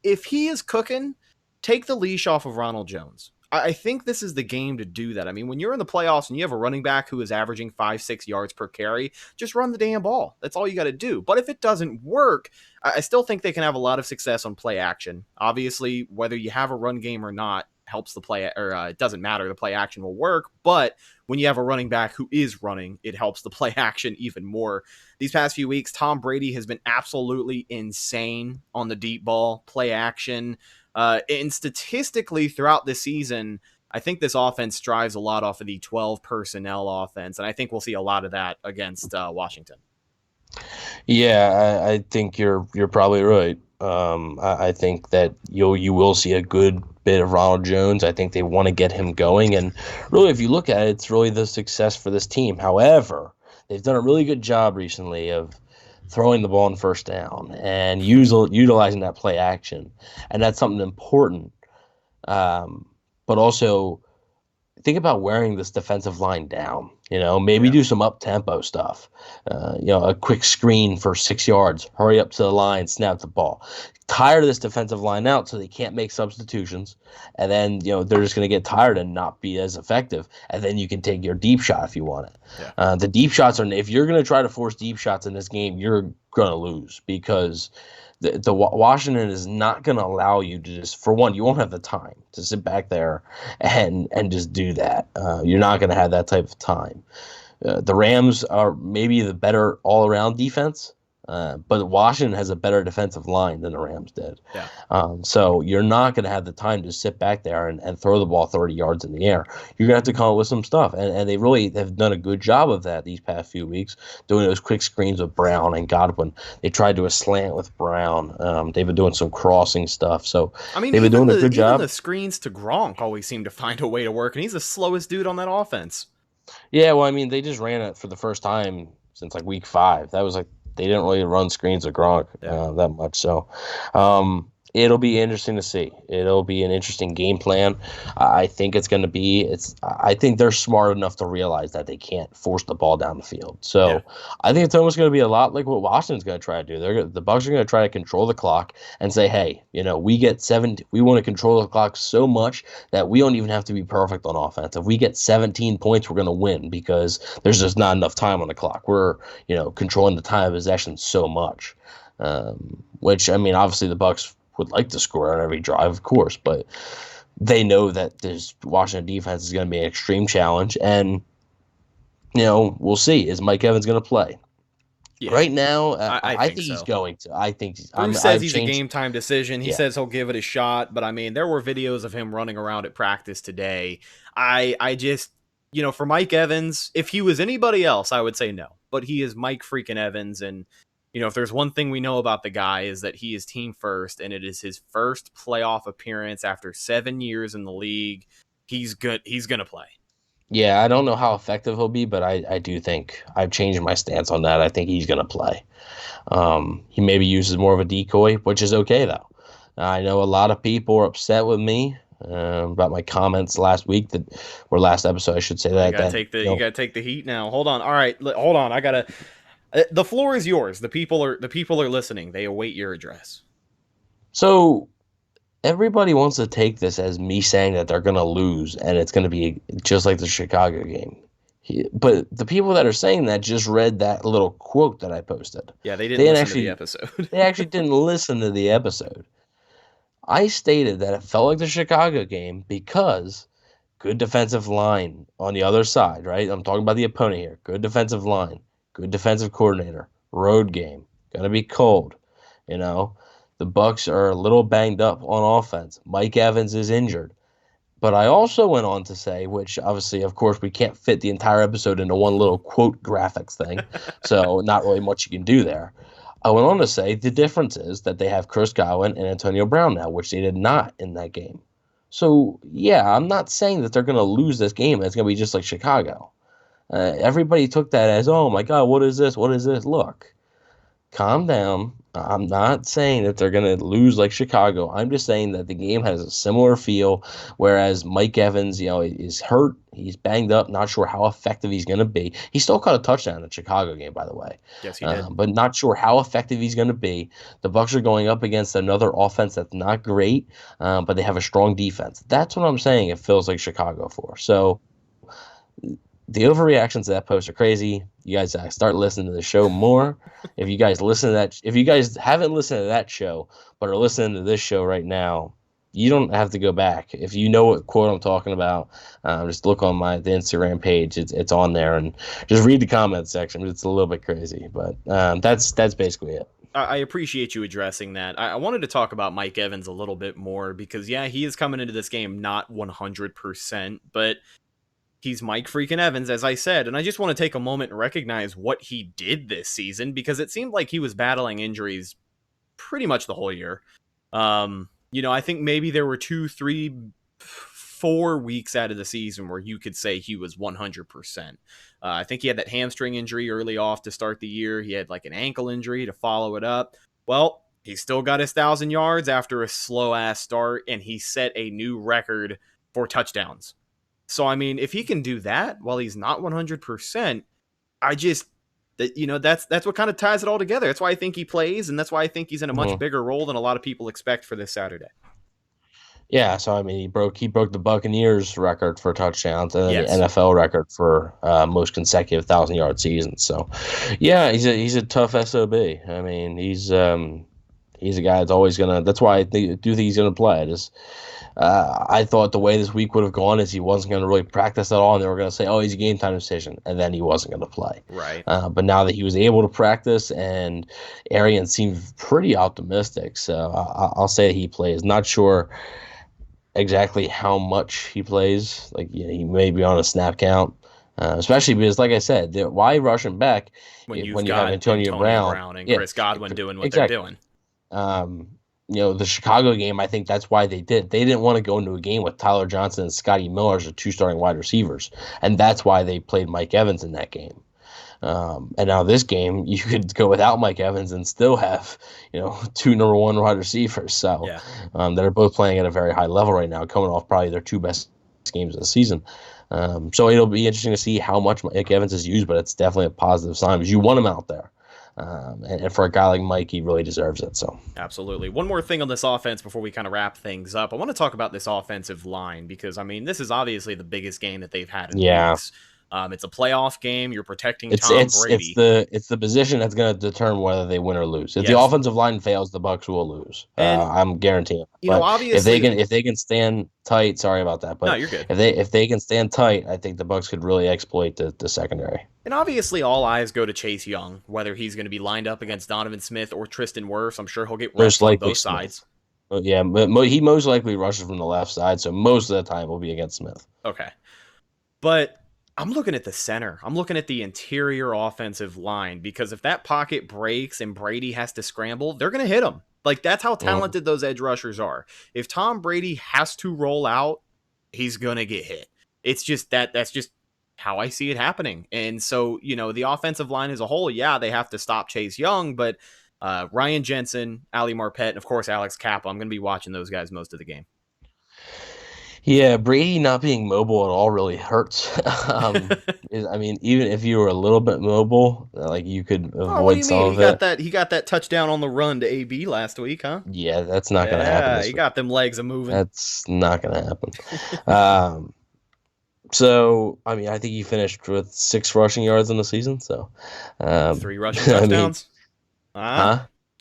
Speaker 6: if he is cooking, take the leash off of Ronald Jones. I think this is the game to do that. I mean, when you're in the playoffs and you have a running back who is averaging 5-6 yards per carry, just run the damn ball. That's all you got to do. But if it doesn't work, I still think they can have a lot of success on play action. Obviously, whether you have a run game or not helps the play, or it doesn't matter. The play action will work. But when you have a running back who is running, it helps the play action even more. These past few weeks, Tom Brady has been absolutely insane on the deep ball, play action. And statistically throughout the season, I think this offense strives a lot off of the 12 personnel offense, and I think we'll see a lot of that against Washington.
Speaker 7: Yeah, I think you're probably right. I think that you will see a good bit of Ronald Jones. I think they want to get him going, and really, if you look at it, it's really the success for this team. However, they've done a really good job recently of throwing the ball on first down and utilizing that play action. And that's something important. But also think about wearing this defensive line down, maybe do some up-tempo stuff, a quick screen for 6 yards, hurry up to the line, snap the ball. Tire this defensive line out so they can't make substitutions. And then, they're just going to get tired and not be as effective. And then you can take your deep shot if you want it. Yeah. The deep shots if you're going to try to force deep shots in this game, you're going to lose because the Washington is not going to allow you to just, for one, you won't have the time to sit back there and just do that. You're not going to have that type of time. The Rams are maybe the better all-around defense, but Washington has a better defensive line than the Rams did.
Speaker 6: Yeah.
Speaker 7: So you're not going to have the time to sit back there and throw the ball 30 yards in the air. You're going to have to come up with some stuff. And they really have done a good job of that these past few weeks, doing those quick screens with Brown and Godwin. They tried to a slant with Brown. They've been doing some crossing stuff. So they've been doing a good job.
Speaker 6: Even the screens to Gronk always seem to find a way to work, and he's the slowest dude on that offense.
Speaker 7: Yeah, well, I mean, they just ran it for the first time since Week 5. That was they didn't really run screens with Gronk that much. So it'll be interesting to see. It'll be an interesting game plan. I think it's going to be. I think they're smart enough to realize that they can't force the ball down the field. So I think it's almost going to be a lot like what Washington's going to try to do. The Bucs are going to try to control the clock and say, hey, we get 7. We want to control the clock so much that we don't even have to be perfect on offense. If we get 17 points, we're going to win because there's just not enough time on the clock. We're controlling the time of possession so much. Which I mean, obviously the Bucs would like to score on every drive, of course, but they know that this Washington defense is going to be an extreme challenge, and we'll see. Is Mike Evans going to play? Yeah. Right now, I think he's going to. I think
Speaker 6: Bruce says he's a game time decision. He says he'll give it a shot, but I mean, there were videos of him running around at practice today. I just, for Mike Evans, if he was anybody else, I would say no, but he is Mike freaking Evans, and if there's one thing we know about the guy is that he is team first, and it is his first playoff appearance after 7 years in the league. He's good. He's going to play.
Speaker 7: Yeah, I don't know how effective he'll be, but I do think I've changed my stance on that. I think he's going to play. He maybe uses more of a decoy, which is okay, though. I know a lot of people are upset with me about my comments last episode, I should say that.
Speaker 6: You got to take the heat now. Hold on. All right, hold on. I got to... The floor is yours. The people are listening. They await your address.
Speaker 7: So everybody wants to take this as me saying that they're going to lose and it's going to be just like the Chicago game. But the people that are saying that just read that little quote that I posted.
Speaker 6: Yeah, they didn't listen to the episode.
Speaker 7: They actually didn't listen to the episode. I stated that it felt like the Chicago game because good defensive line on the other side, right? I'm talking about the opponent here. Good defensive line, good defensive coordinator, road game, gonna be cold. You know, the Bucs are a little banged up on offense. Mike Evans is injured. But I also went on to say, which obviously, of course, we can't fit the entire episode into one little quote graphics thing, so not really much you can do there. I went on to say the difference is that they have Chris Godwin and Antonio Brown now, which they did not in that game. So, yeah, I'm not saying that they're going to lose this game. It's going to be just like Chicago. Everybody took that as, oh, my God, what is this? What is this? Look, calm down. I'm not saying that they're going to lose like Chicago. I'm just saying that the game has a similar feel, whereas Mike Evans, is hurt. He's banged up. Not sure how effective he's going to be. He still caught a touchdown in the Chicago game, by the way.
Speaker 6: Yes, he did.
Speaker 7: But not sure how effective he's going to be. The Bucs are going up against another offense that's not great, but they have a strong defense. That's what I'm saying it feels like Chicago for. So the overreactions to that post are crazy. You guys start listening to the show more. If you guys haven't listened to that show but are listening to this show right now, you don't have to go back. If you know what quote I'm talking about, just look on the Instagram page. It's on there, and just read the comment section. It's a little bit crazy, but that's basically it.
Speaker 6: I appreciate you addressing that. I wanted to talk about Mike Evans a little bit more because, yeah, he is coming into this game not 100%, but he's Mike freaking Evans, as I said, and I just want to take a moment and recognize what he did this season because it seemed like he was battling injuries pretty much the whole year. I think maybe there were 2, 3, 4 weeks out of the season where you could say he was 100%. I think he had that hamstring injury early off to start the year. He had like an ankle injury to follow it up. Well, he still got his 1,000 yards after a slow-ass start, and he set a new record for touchdowns. So, I mean, if he can do that while he's not 100%, that's what kind of ties it all together. That's why I think he plays, and that's why I think he's in a much bigger role than a lot of people expect for this Saturday.
Speaker 7: Yeah, so I mean, he broke the Buccaneers record for touchdowns and
Speaker 6: Yes.
Speaker 7: the NFL record for most consecutive 1,000-yard seasons. So, yeah, he's a tough SOB. I mean, he's a guy that's always gonna. That's why I do think he's gonna play. I thought the way this week would have gone is he wasn't going to really practice at all, and they were going to say, oh, he's a game time decision, and then he wasn't going to play.
Speaker 6: Right.
Speaker 7: But now that he was able to practice, and Arian seemed pretty optimistic, so I'll say he plays. Not sure exactly how much he plays. He may be on a snap count, especially because, like I said, why rush him back
Speaker 6: When you
Speaker 7: have Antonio
Speaker 6: Brown and Chris Godwin doing what they're doing.
Speaker 7: The Chicago game, I think that's why they did. They didn't want to go into a game with Tyler Johnson and Scotty Miller as the 2 starting wide receivers, and that's why they played Mike Evans in that game. And now this game, you could go without Mike Evans and still have, 2 number 1 wide receivers. So
Speaker 6: Yeah.
Speaker 7: That are both playing at a very high level right now, coming off probably their 2 best games of the season. So it'll be interesting to see how much Mike Evans is used, but it's definitely a positive sign because you want him out there. And for a guy like Mike, he really deserves it. So
Speaker 6: Absolutely. One more thing on this offense before we kind of wrap things up. I want to talk about this offensive line because, I mean, this is obviously the biggest game that they've had in weeks. It's a playoff game. You're protecting Tom Brady.
Speaker 7: It's the position that's going to determine whether they win or lose. If the offensive line fails, the Bucs will lose. I'm guaranteeing.
Speaker 6: Obviously,
Speaker 7: if they can stand tight, sorry about that, but
Speaker 6: no, you're good.
Speaker 7: If they can stand tight, I think the Bucs could really exploit the secondary.
Speaker 6: And obviously, all eyes go to Chase Young, whether he's going to be lined up against Donovan Smith or Tristan Wirfs. I'm sure he'll get rushed on both sides.
Speaker 7: Yeah, but he most likely rushes from the left side, so most of the time will be against Smith.
Speaker 6: Okay, but I'm looking at the center. I'm looking at the interior offensive line because if that pocket breaks and Brady has to scramble, they're going to hit him. That's how talented those edge rushers are. If Tom Brady has to roll out, he's going to get hit. It's just that's just how I see it happening. And so, the offensive line as a whole, yeah, they have to stop Chase Young, but Ryan Jensen, Ali Marpet, and of course, Alex Kappa, I'm going to be watching those guys most of the game.
Speaker 7: Yeah, Brady not being mobile at all really hurts. I mean, even if you were a little bit mobile, you could avoid some of it.
Speaker 6: He got that touchdown on the run to AB last week, huh?
Speaker 7: Yeah, that's not going to happen.
Speaker 6: Yeah, he got them legs a moving.
Speaker 7: That's not going to happen. So, I mean, I think he finished with 6 rushing yards in the season. So,
Speaker 6: 3 rushing touchdowns.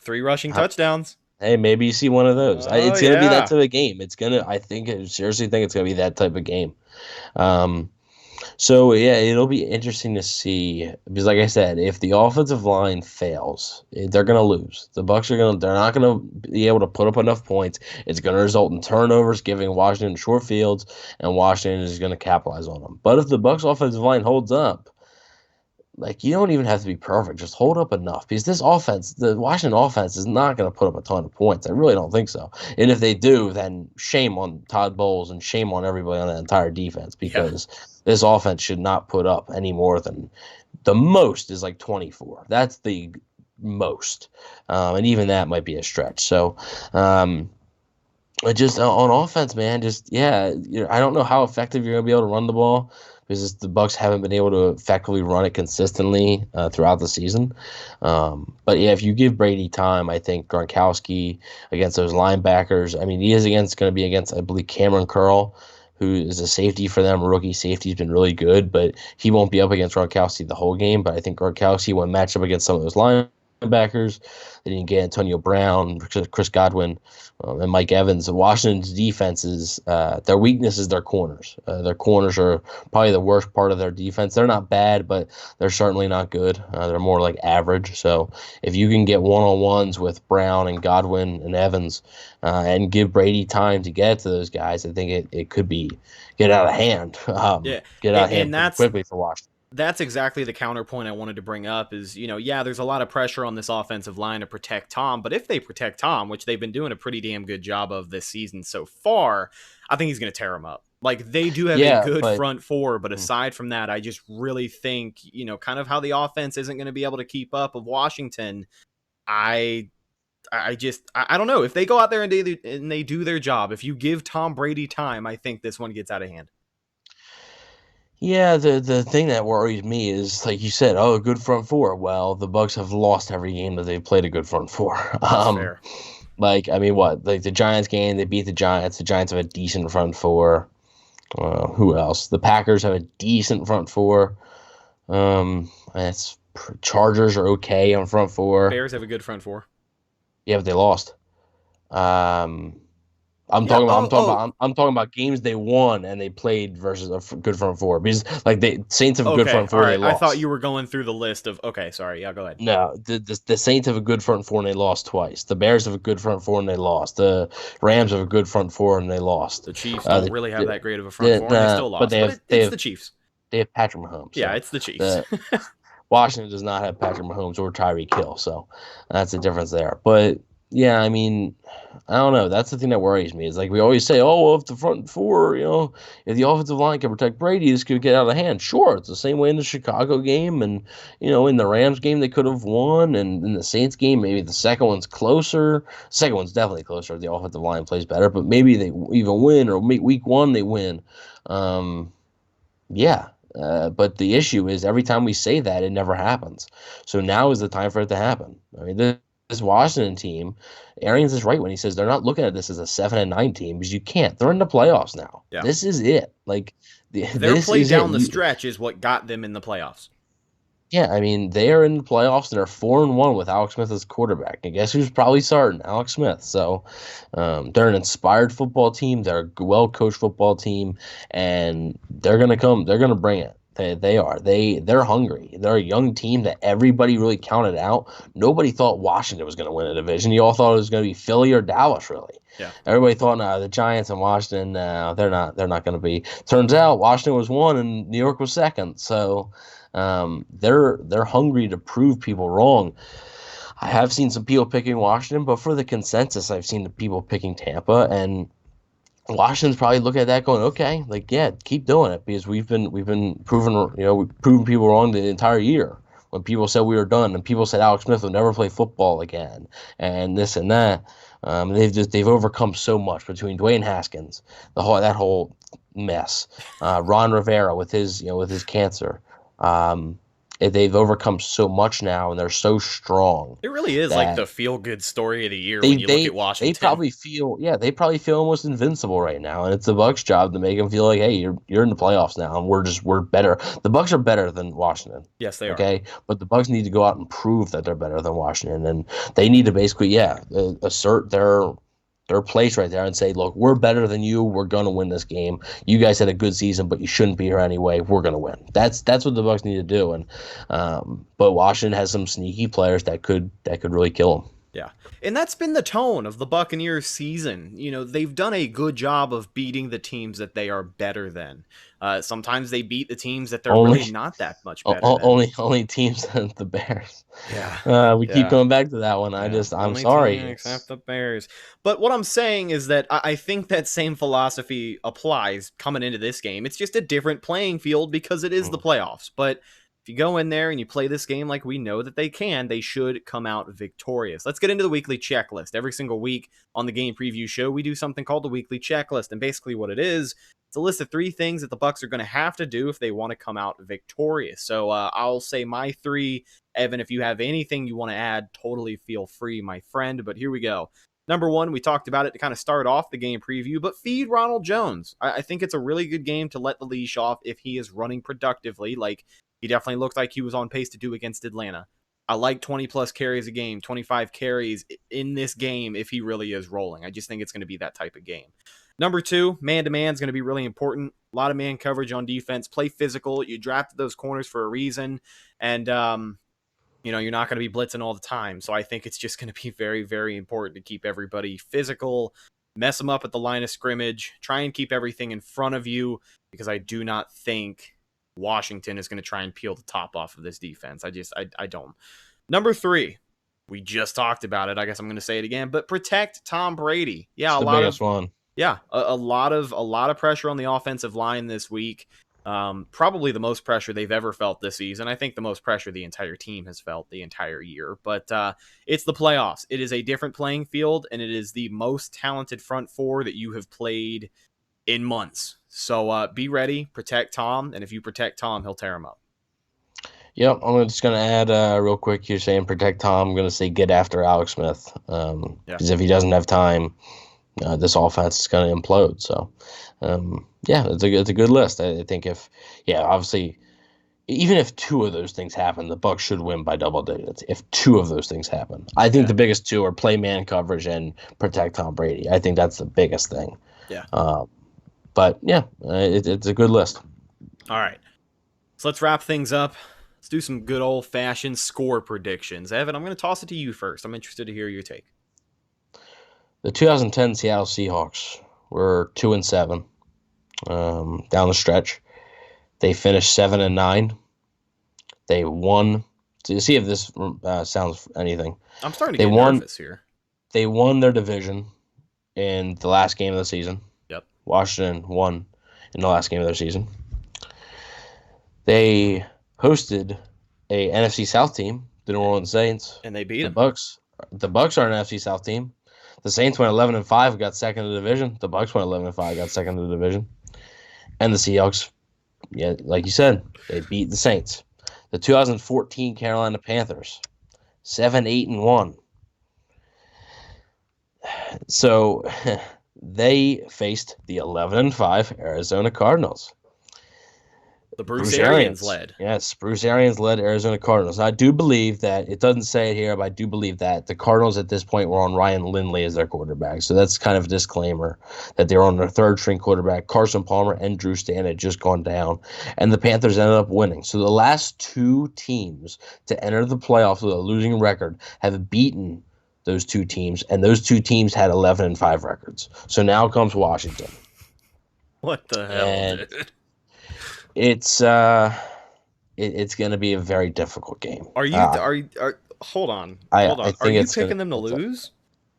Speaker 6: 3 rushing touchdowns.
Speaker 7: Hey, maybe you see one of those. It's
Speaker 6: Oh,
Speaker 7: gonna be that
Speaker 6: yeah.
Speaker 7: type of game. I seriously think it's gonna be that type of game. Um, So yeah, it'll be interesting to see because, like I said, if the offensive line fails, they're gonna lose. They're not gonna be able to put up enough points. It's gonna result in turnovers, giving Washington short fields, and Washington is gonna capitalize on them. But if the Bucs offensive line holds up, like you don't even have to be perfect, just hold up enough because the Washington offense is not gonna put up a ton of points. I really don't think so. And if they do, then shame on Todd Bowles and shame on everybody on that entire defense
Speaker 6: Yeah.
Speaker 7: because this offense should not put up any more than the most is like 24. That's the most, and even that might be a stretch. So, just on offense, man, I don't know how effective you're gonna be able to run the ball because the Bucs haven't been able to effectively run it consistently throughout the season. But yeah, if you give Brady time, I think Gronkowski against those linebackers. I mean, he is going to be against, I believe, Cameron Curl, who is a safety for them. A rookie safety has been really good, but he won't be up against Gronkowski the whole game. But I think Gronkowski, when matched up against some of those linebackers, they didn't get Antonio Brown, Chris Godwin, and Mike Evans. Washington's defenses, their weakness is their corners. Their corners are probably the worst part of their defense. They're not bad, but they're certainly not good. They're more like average. So if you can get one-on-ones with Brown and Godwin and Evans and give Brady time to get to those guys, I think it could be get out of hand.
Speaker 6: Yeah.
Speaker 7: Get out of
Speaker 6: And
Speaker 7: hand pretty quickly for Washington.
Speaker 6: that's exactly the counterpoint I wanted to bring up is, yeah, there's a lot of pressure on this offensive line to protect Tom, but if they protect Tom, which they've been doing a pretty damn good job of this season so far, I think he's going to tear him up. Like, they do have a good front four, but aside from that, I just really think, kind of how the offense isn't going to be able to keep up with Washington. I don't know. If they go out there and they do their job, if you give Tom Brady time, I think this one gets out of hand.
Speaker 7: Yeah, the thing that worries me is, like you said, a good front four. Well, the Bucs have lost every game that they've played a good front four.
Speaker 6: That's fair.
Speaker 7: Like, I mean, what? Like the Giants game, they beat the Giants. The Giants have a decent front four. Who else? The Packers have a decent front four. Chargers are okay on front four.
Speaker 6: Bears have a good front four.
Speaker 7: Yeah, but they lost. I'm talking about games they won and they played versus a good front four because like the Saints have a good front four.
Speaker 6: All right.
Speaker 7: They lost.
Speaker 6: I thought you were going through the list of. Okay, sorry. Yeah, go ahead.
Speaker 7: No, the Saints have a good front four and they lost twice. The Bears have a good front four and they lost. The Rams have a good front four and they lost.
Speaker 6: The Chiefs don't really have that great of a front four and they still lost. But it's the Chiefs.
Speaker 7: They have Patrick Mahomes.
Speaker 6: Yeah, it's the Chiefs.
Speaker 7: Washington does not have Patrick Mahomes or Tyreek Hill, so that's the difference there. But yeah, I mean, I don't know. That's the thing that worries me. Is like we always say, oh, well, if the front four, if the offensive line can protect Brady, this could get out of hand. Sure, it's the same way in the Chicago game, and in the Rams game they could have won, and in the Saints game maybe the second one's closer. Second one's definitely closer if the offensive line plays better, but maybe they even win or week one they win. Yeah. But the issue is every time we say that, it never happens. So now is the time for it to happen. I mean, this Washington team, Arians is right when he says they're not looking at this as a 7-9 team because you can't. They're in the playoffs now.
Speaker 6: Yeah.
Speaker 7: This is it. Like
Speaker 6: their play down the stretch is what got them in the playoffs.
Speaker 7: Yeah, I mean, they are in the playoffs and they're 4-1 with Alex Smith as quarterback. And guess who's probably starting? Alex Smith. So they're an inspired football team. They're a well-coached football team, and they're gonna come. They're gonna bring it. They are. They're hungry. They're a young team that everybody really counted out. Nobody thought Washington was going to win a division. You all thought it was going to be Philly or Dallas, really.
Speaker 6: Yeah.
Speaker 7: Everybody thought, the Giants and Washington, they're not going to be. Turns out Washington was 1 and New York was 2nd. So they're hungry to prove people wrong. I have seen some people picking Washington, but for the consensus, I've seen the people picking Tampa, and Washington's probably looking at that going, okay, like, yeah, keep doing it because we've been proven, we've proven people wrong the entire year when people said we were done and people said Alex Smith would never play football again and this and that. They've overcome so much between Dwayne Haskins, that whole mess, Ron Rivera with his cancer, they've overcome so much now, and they're so strong.
Speaker 6: It really is like the feel-good story of the year
Speaker 7: They
Speaker 6: when you look at
Speaker 7: They
Speaker 6: Washington.
Speaker 7: probably feel almost invincible right now, and it's the Bucs' job to make them feel like, hey, you're in the playoffs now, and we're better. The Bucs are better than Washington.
Speaker 6: Yes, they are.
Speaker 7: Okay, but the Bucs need to go out and prove that they're better than Washington, and they need to basically assert their place right there and say, look, we're better than you. We're going to win this game. You guys had a good season, but you shouldn't be here anyway. We're going to win. That's what the Bucs need to do. And but Washington has some sneaky players that could really kill them.
Speaker 6: Yeah. And that's been the tone of the Buccaneers season. You know, they've done a good job of beating the teams that they are better than. Sometimes they beat the teams that they're really not that much better than.
Speaker 7: Only teams than the Bears.
Speaker 6: Yeah.
Speaker 7: We keep going back to that one.
Speaker 6: Yeah.
Speaker 7: I'm sorry.
Speaker 6: Except the Bears. But what I'm saying is that I think that same philosophy applies coming into this game. It's just a different playing field because it is the playoffs. But if you go in there and you play this game like we know that they can, they should come out victorious. Let's get into the weekly checklist. Every single week on the game preview show, we do something called the weekly checklist. And basically what it is, it's a list of 3 things that the Bucs are going to have to do if they want to come out victorious. So I'll say my 3. Evan, if you have anything you want to add, totally feel free, my friend. But here we go. Number 1, we talked about it to kind of start off the game preview, but feed Ronald Jones. I think it's a really good game to let the leash off if he is running productively. Like, he definitely looked like he was on pace to do against Atlanta. I like 20-plus carries a game, 25 carries in this game if he really is rolling. I just think it's going to be that type of game. Number 2, man-to-man is going to be really important. A lot of man coverage on defense. Play physical. You drafted those corners for a reason. And, you're not going to be blitzing all the time. So I think it's just going to be very, very important to keep everybody physical, mess them up at the line of scrimmage, try and keep everything in front of you, because I do not think Washington is going to try and peel the top off of this defense. I don't. Number 3, we just talked about it. I guess I'm going to say it again, but protect Tom Brady. Yeah,
Speaker 7: it's the biggest one.
Speaker 6: Yeah, a lot of pressure on the offensive line this week. Probably the most pressure they've ever felt this season. I think the most pressure the entire team has felt the entire year. But it's the playoffs. It is a different playing field, and it is the most talented front 4 that you have played in months. So be ready, protect Tom, and if you protect Tom, he'll tear him up.
Speaker 7: Yep, I'm just going to add real quick, you're saying protect Tom. I'm going to say get after Alex Smith. Because if he doesn't have time, this offense is going to implode. So, it's a good list. I think obviously, even if 2 of those things happen, the Bucs should win by double digits. If 2 of those things happen, I think the biggest 2 are play man coverage and protect Tom Brady. I think that's the biggest thing.
Speaker 6: Yeah.
Speaker 7: It's a good list.
Speaker 6: All right. So let's wrap things up. Let's do some good old-fashioned score predictions. Evan, I'm going to toss it to you first. I'm interested to hear your take.
Speaker 7: The 2010 Seattle Seahawks were 2-7 down the stretch. They finished 7-9. They won. To see if this sounds anything.
Speaker 6: I'm starting to get nervous here.
Speaker 7: They won their division in the last game of the season.
Speaker 6: Yep.
Speaker 7: Washington won in the last game of their season. They hosted a NFC South team, the New Orleans Saints,
Speaker 6: and they beat them.
Speaker 7: The Bucs are an NFC South team. The Saints went 11-5, got second in the division. The Bucs went 11-5, got second in the division. And the Seahawks, like you said, they beat the Saints. The 2014 Carolina Panthers, 7-8-1. So they faced the 11-5 Arizona Cardinals.
Speaker 6: The Bruce Arians led.
Speaker 7: Yes, Bruce Arians led Arizona Cardinals. I do believe that, it doesn't say it here, but I do believe that the Cardinals at this point were on Ryan Lindley as their quarterback. So that's kind of a disclaimer that they were on their third-string quarterback. Carson Palmer and Drew Stanton had just gone down, and the Panthers ended up winning. So the last 2 teams to enter the playoffs with a losing record have beaten those 2 teams, and those 2 teams had 11-5 records. So now comes Washington.
Speaker 6: What the hell, dude?
Speaker 7: It's going to be a very difficult game.
Speaker 6: Are you hold on.
Speaker 7: I
Speaker 6: Are you picking them to lose?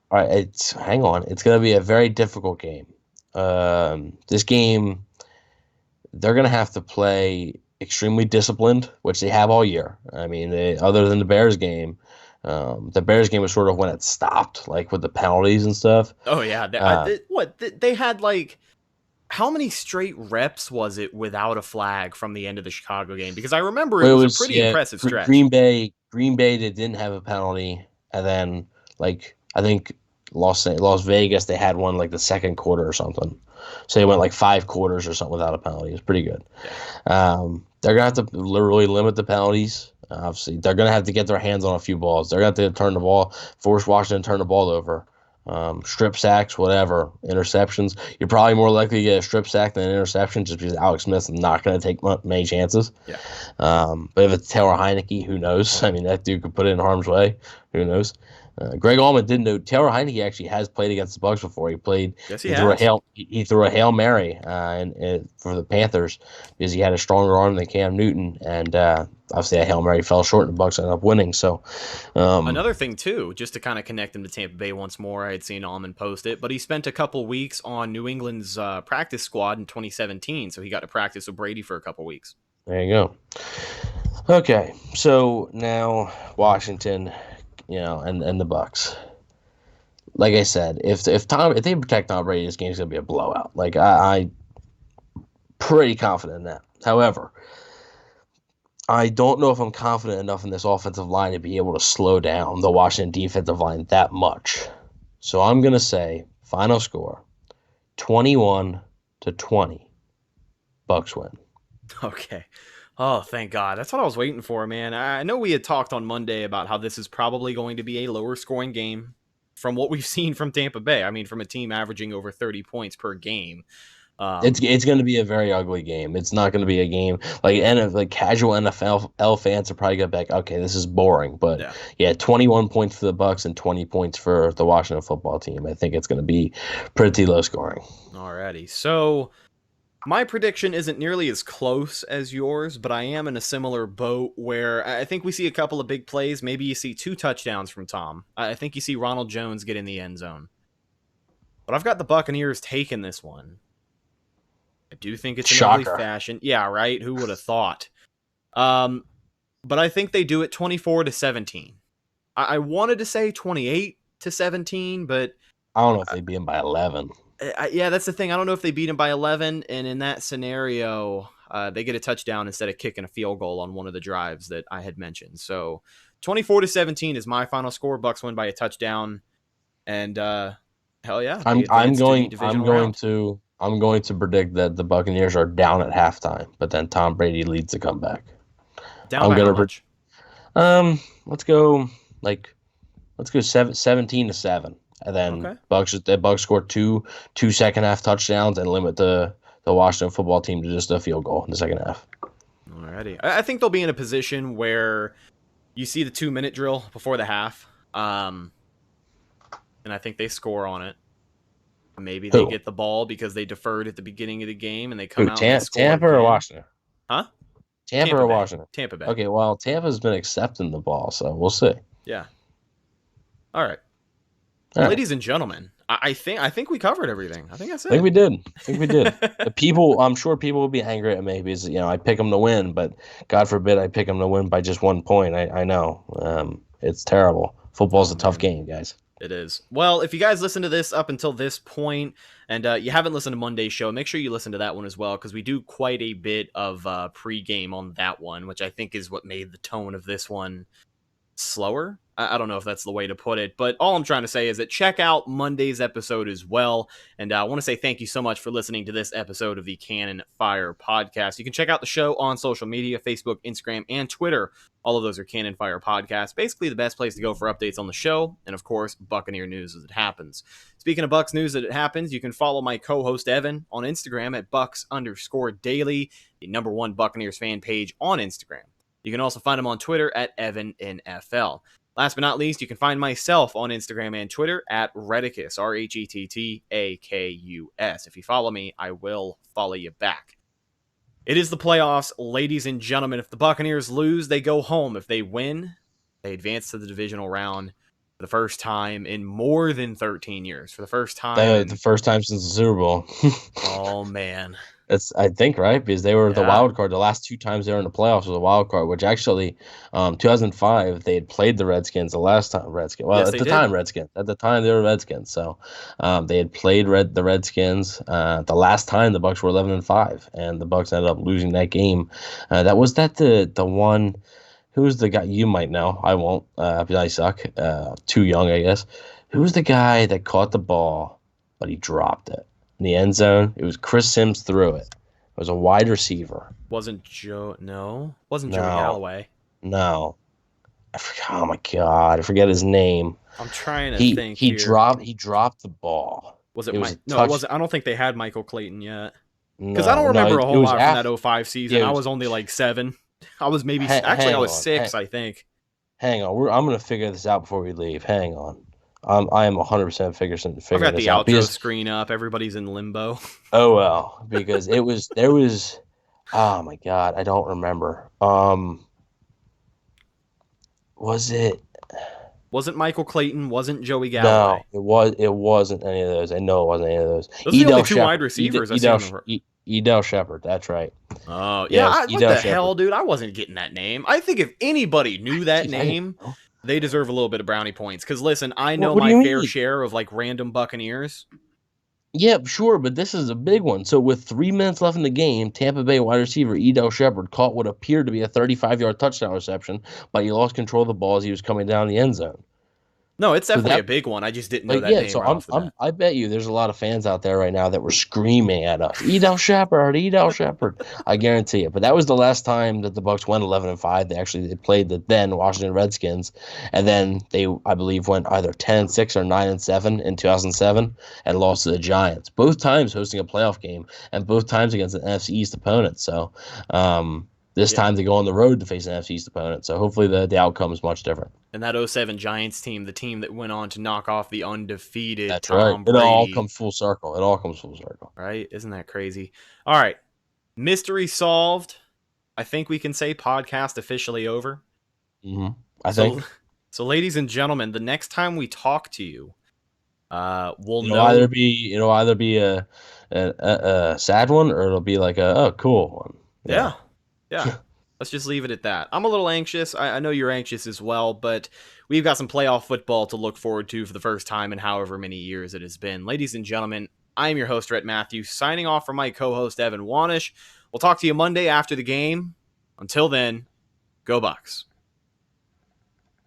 Speaker 7: All right, hang on. It's going to be a very difficult game. This game, they're going to have to play extremely disciplined, which they have all year. I mean, other than the Bears game was sort of when it stopped, like with the penalties and stuff.
Speaker 6: Oh yeah, they had like how many straight reps was it without a flag from the end of the Chicago game? Because I remember
Speaker 7: Well,
Speaker 6: it was a pretty impressive stretch.
Speaker 7: Green Bay, they didn't have a penalty, and then like I think Las Vegas, they had one like the second quarter or something. So they went like 5 quarters or something without a penalty. It was pretty good. Yeah. They're gonna have to literally limit the penalties. Obviously, they're gonna have to get their hands on a few balls. They're gonna have to force Washington to turn the ball over. Strip sacks, whatever, interceptions. You're probably more likely to get a strip sack than an interception just because Alex Smith's not going to take many chances.
Speaker 6: Yeah.
Speaker 7: But if it's Taylor Heinecke, who knows? I mean, that dude could put it in harm's way. Who knows? Greg Allman didn't know Taylor Heinecke actually has played against the Bucs before. He played.
Speaker 6: Yes,
Speaker 7: he threw a Hail Mary for the Panthers because he had a stronger arm than Cam Newton, and obviously that Hail Mary fell short, and the Bucs ended up winning. So
Speaker 6: another thing too, just to kind of connect him to Tampa Bay once more, I had seen Allman post it, but he spent a couple weeks on New England's practice squad in 2017, so he got to practice with Brady for a couple weeks.
Speaker 7: There you go. Okay, so now Washington. And the Bucs. Like I said, if they protect Tom Brady, this game's gonna be a blowout. Like I'm pretty confident in that. However, I don't know if I'm confident enough in this offensive line to be able to slow down the Washington defensive line that much. So I'm gonna say final score 21-20. Bucs win.
Speaker 6: Okay. Oh, thank God. That's what I was waiting for, man. I know we had talked on Monday about how this is probably going to be a lower scoring game from what we've seen from Tampa Bay. I mean, from a team averaging over 30 points per game.
Speaker 7: It's going to be a very ugly game. It's not going to be a game like casual NFL fans are probably going to be like, okay, this is boring. But yeah, 21 points for the Bucs and 20 points for the Washington football team. I think it's going to be pretty low scoring.
Speaker 6: Alrighty. So my prediction isn't nearly as close as yours, but I am in a similar boat where I think we see a couple of big plays. Maybe you see 2 touchdowns from Tom. I think you see Ronald Jones get in the end zone. But I've got the Buccaneers taking this one. I do think it's an ugly fashion. Yeah, right? Who would have thought? But I think they do it 24-17. I wanted to say 28-17, but
Speaker 7: I don't know if they beat them by 11.
Speaker 6: Yeah, that's the thing. I don't know if they beat him by 11, and in that scenario, they get a touchdown instead of kicking a field goal on one of the drives that I had mentioned. So 24-17 is my final score. Bucs win by a touchdown, and hell yeah,
Speaker 7: I'm going to predict that the Buccaneers are down at halftime, but then Tom Brady leads the comeback.
Speaker 6: Down by how much?
Speaker 7: Let's go 17-7. And then Bucs score two second half touchdowns and limit the Washington football team to just a field goal in the second half.
Speaker 6: Alrighty. I think they'll be in a position where you see the 2-minute drill before the half. And I think they score on it. Maybe they get the ball because they deferred at the beginning of the game and they come out and score.
Speaker 7: Tampa or Washington?
Speaker 6: Huh?
Speaker 7: Tampa or Washington?
Speaker 6: Tampa Bay.
Speaker 7: Okay, well, Tampa's been accepting the ball, so we'll see.
Speaker 6: Yeah. All right. Ladies and gentlemen, I think we covered everything. I think that's it.
Speaker 7: I think we did. I'm sure people will be angry at me because I pick them to win, but God forbid I pick them to win by just 1 point. I know it's terrible. Football's a tough game, guys.
Speaker 6: It is. Well, if you guys listen to this up until this point, and you haven't listened to Monday's show, make sure you listen to that one as well, because we do quite a bit of pregame on that one, which I think is what made the tone of this one slower. I don't know if that's the way to put it, but all I'm trying to say is that check out Monday's episode as well. And I want to say thank you so much for listening to this episode of the Cannon Fire Podcast. You can check out the show on social media, Facebook, Instagram, and Twitter. All of those are Cannon Fire Podcast. Basically the best place to go for updates on the show. And of course, Buccaneer news as it happens. Speaking of Bucs news as it happens, you can follow my co-host Evan on Instagram at Bucs_daily, the #1 Buccaneers fan page on Instagram. You can also find him on Twitter at EvanNFL. Last but not least, you can find myself on Instagram and Twitter at Retticus, RHETTAKUS. If you follow me, I will follow you back. It is the playoffs, ladies and gentlemen. If the Buccaneers lose, they go home. If they win, they advance to the divisional round for the first time in more than 13 years. For the first time.
Speaker 7: The first time since the Super Bowl.
Speaker 6: Oh, man.
Speaker 7: I think, right? Because they were the
Speaker 6: Yeah.
Speaker 7: wild card. The last 2 times they were in the playoffs was a wild card, which actually, 2005 they had played the Redskins the last time. Redskins. Well,
Speaker 6: Yes,
Speaker 7: at
Speaker 6: they
Speaker 7: the
Speaker 6: did.
Speaker 7: time, Redskins. At the time, they were Redskins. So, they had played the Redskins. The last time the Bucs were 11-5, and the Bucs ended up losing that game. That was the one. Who was the guy? You might know. I won't. Because I suck. Too young, I guess. Who was the guy that caught the ball, but he dropped it in the end zone? It was Chris Sims threw it. It was a wide receiver.
Speaker 6: Wasn't Joe? No, wasn't
Speaker 7: No.
Speaker 6: Joey Galloway.
Speaker 7: No. Oh my God! I forget his name.
Speaker 6: I'm trying to think.
Speaker 7: He
Speaker 6: here.
Speaker 7: dropped the ball.
Speaker 6: Was it?
Speaker 7: Was
Speaker 6: No, it wasn't. I don't think they had Michael Clayton yet. Because
Speaker 7: No,
Speaker 6: I don't remember
Speaker 7: no,
Speaker 6: a
Speaker 7: it
Speaker 6: whole
Speaker 7: was
Speaker 6: lot
Speaker 7: after-
Speaker 6: from that 05 season.
Speaker 7: Yeah, it
Speaker 6: I
Speaker 7: was-
Speaker 6: was only like 7. I was maybe
Speaker 7: Hang
Speaker 6: I was
Speaker 7: on,
Speaker 6: 6. I think.
Speaker 7: Hang on, I'm gonna figure this out before we leave. Hang on. I am 100% figuring
Speaker 6: I've got
Speaker 7: this
Speaker 6: the
Speaker 7: out.
Speaker 6: outro screen up. Everybody's in limbo.
Speaker 7: Oh well, because there was oh my God, I don't remember. Was it?
Speaker 6: Wasn't Michael Clayton? Wasn't Joey Galloway?
Speaker 7: No, it wasn't any of those. I know it wasn't any of those.
Speaker 6: Those are the only 2 wide receivers I see.
Speaker 7: Edel Shepard, that's right.
Speaker 6: Oh
Speaker 7: Yeah,
Speaker 6: yeah,
Speaker 7: it was
Speaker 6: what the
Speaker 7: Edel Shepard.
Speaker 6: hell, dude? I wasn't getting that name. I think if anybody knew that name, they deserve a little bit of brownie points. Because listen, I know
Speaker 7: What do you
Speaker 6: my fair
Speaker 7: mean?
Speaker 6: share of like random Buccaneers.
Speaker 7: Yeah, sure, but this is a big one. So with 3 minutes left in the game, Tampa Bay wide receiver Edel Shepard caught what appeared to be a 35-yard touchdown reception, but he lost control of the ball as he was coming down the end zone.
Speaker 6: No, it's definitely
Speaker 7: that-
Speaker 6: a big one. I just didn't know
Speaker 7: Like,
Speaker 6: that
Speaker 7: yeah,
Speaker 6: name.
Speaker 7: so
Speaker 6: right off the bat.
Speaker 7: I bet you there's a lot of fans out there right now that were screaming at us, Edel Shepard. I guarantee it. But that was the last time that the Bucs went 11-5. They played the then Washington Redskins, and then they, I believe, went either 10-6 or 9-7 in 2007 and lost to the Giants. Both times hosting a playoff game, and both times against an NFC East opponent. So this time they go on the road to face an NFC East opponent. So hopefully the outcome is much different.
Speaker 6: And that 07 Giants team, the team that went on to knock off the undefeated
Speaker 7: That's
Speaker 6: Tom
Speaker 7: right.
Speaker 6: Brady.
Speaker 7: It all comes full circle.
Speaker 6: Right? Isn't that crazy? All right. Mystery solved. I think we can say podcast officially over.
Speaker 7: Mm-hmm. I think.
Speaker 6: So, ladies and gentlemen, the next time we talk to you, we'll
Speaker 7: It'll
Speaker 6: know.
Speaker 7: either be a sad one or it'll be like a cool one.
Speaker 6: Yeah. Let's just leave it at that. I'm a little anxious. I know you're anxious as well, but we've got some playoff football to look forward to for the first time in however many years it has been. Ladies and gentlemen, I am your host, Rhett Matthew, signing off from my co-host, Evan Wanish. We'll talk to you Monday after the game. Until then, go Bucs.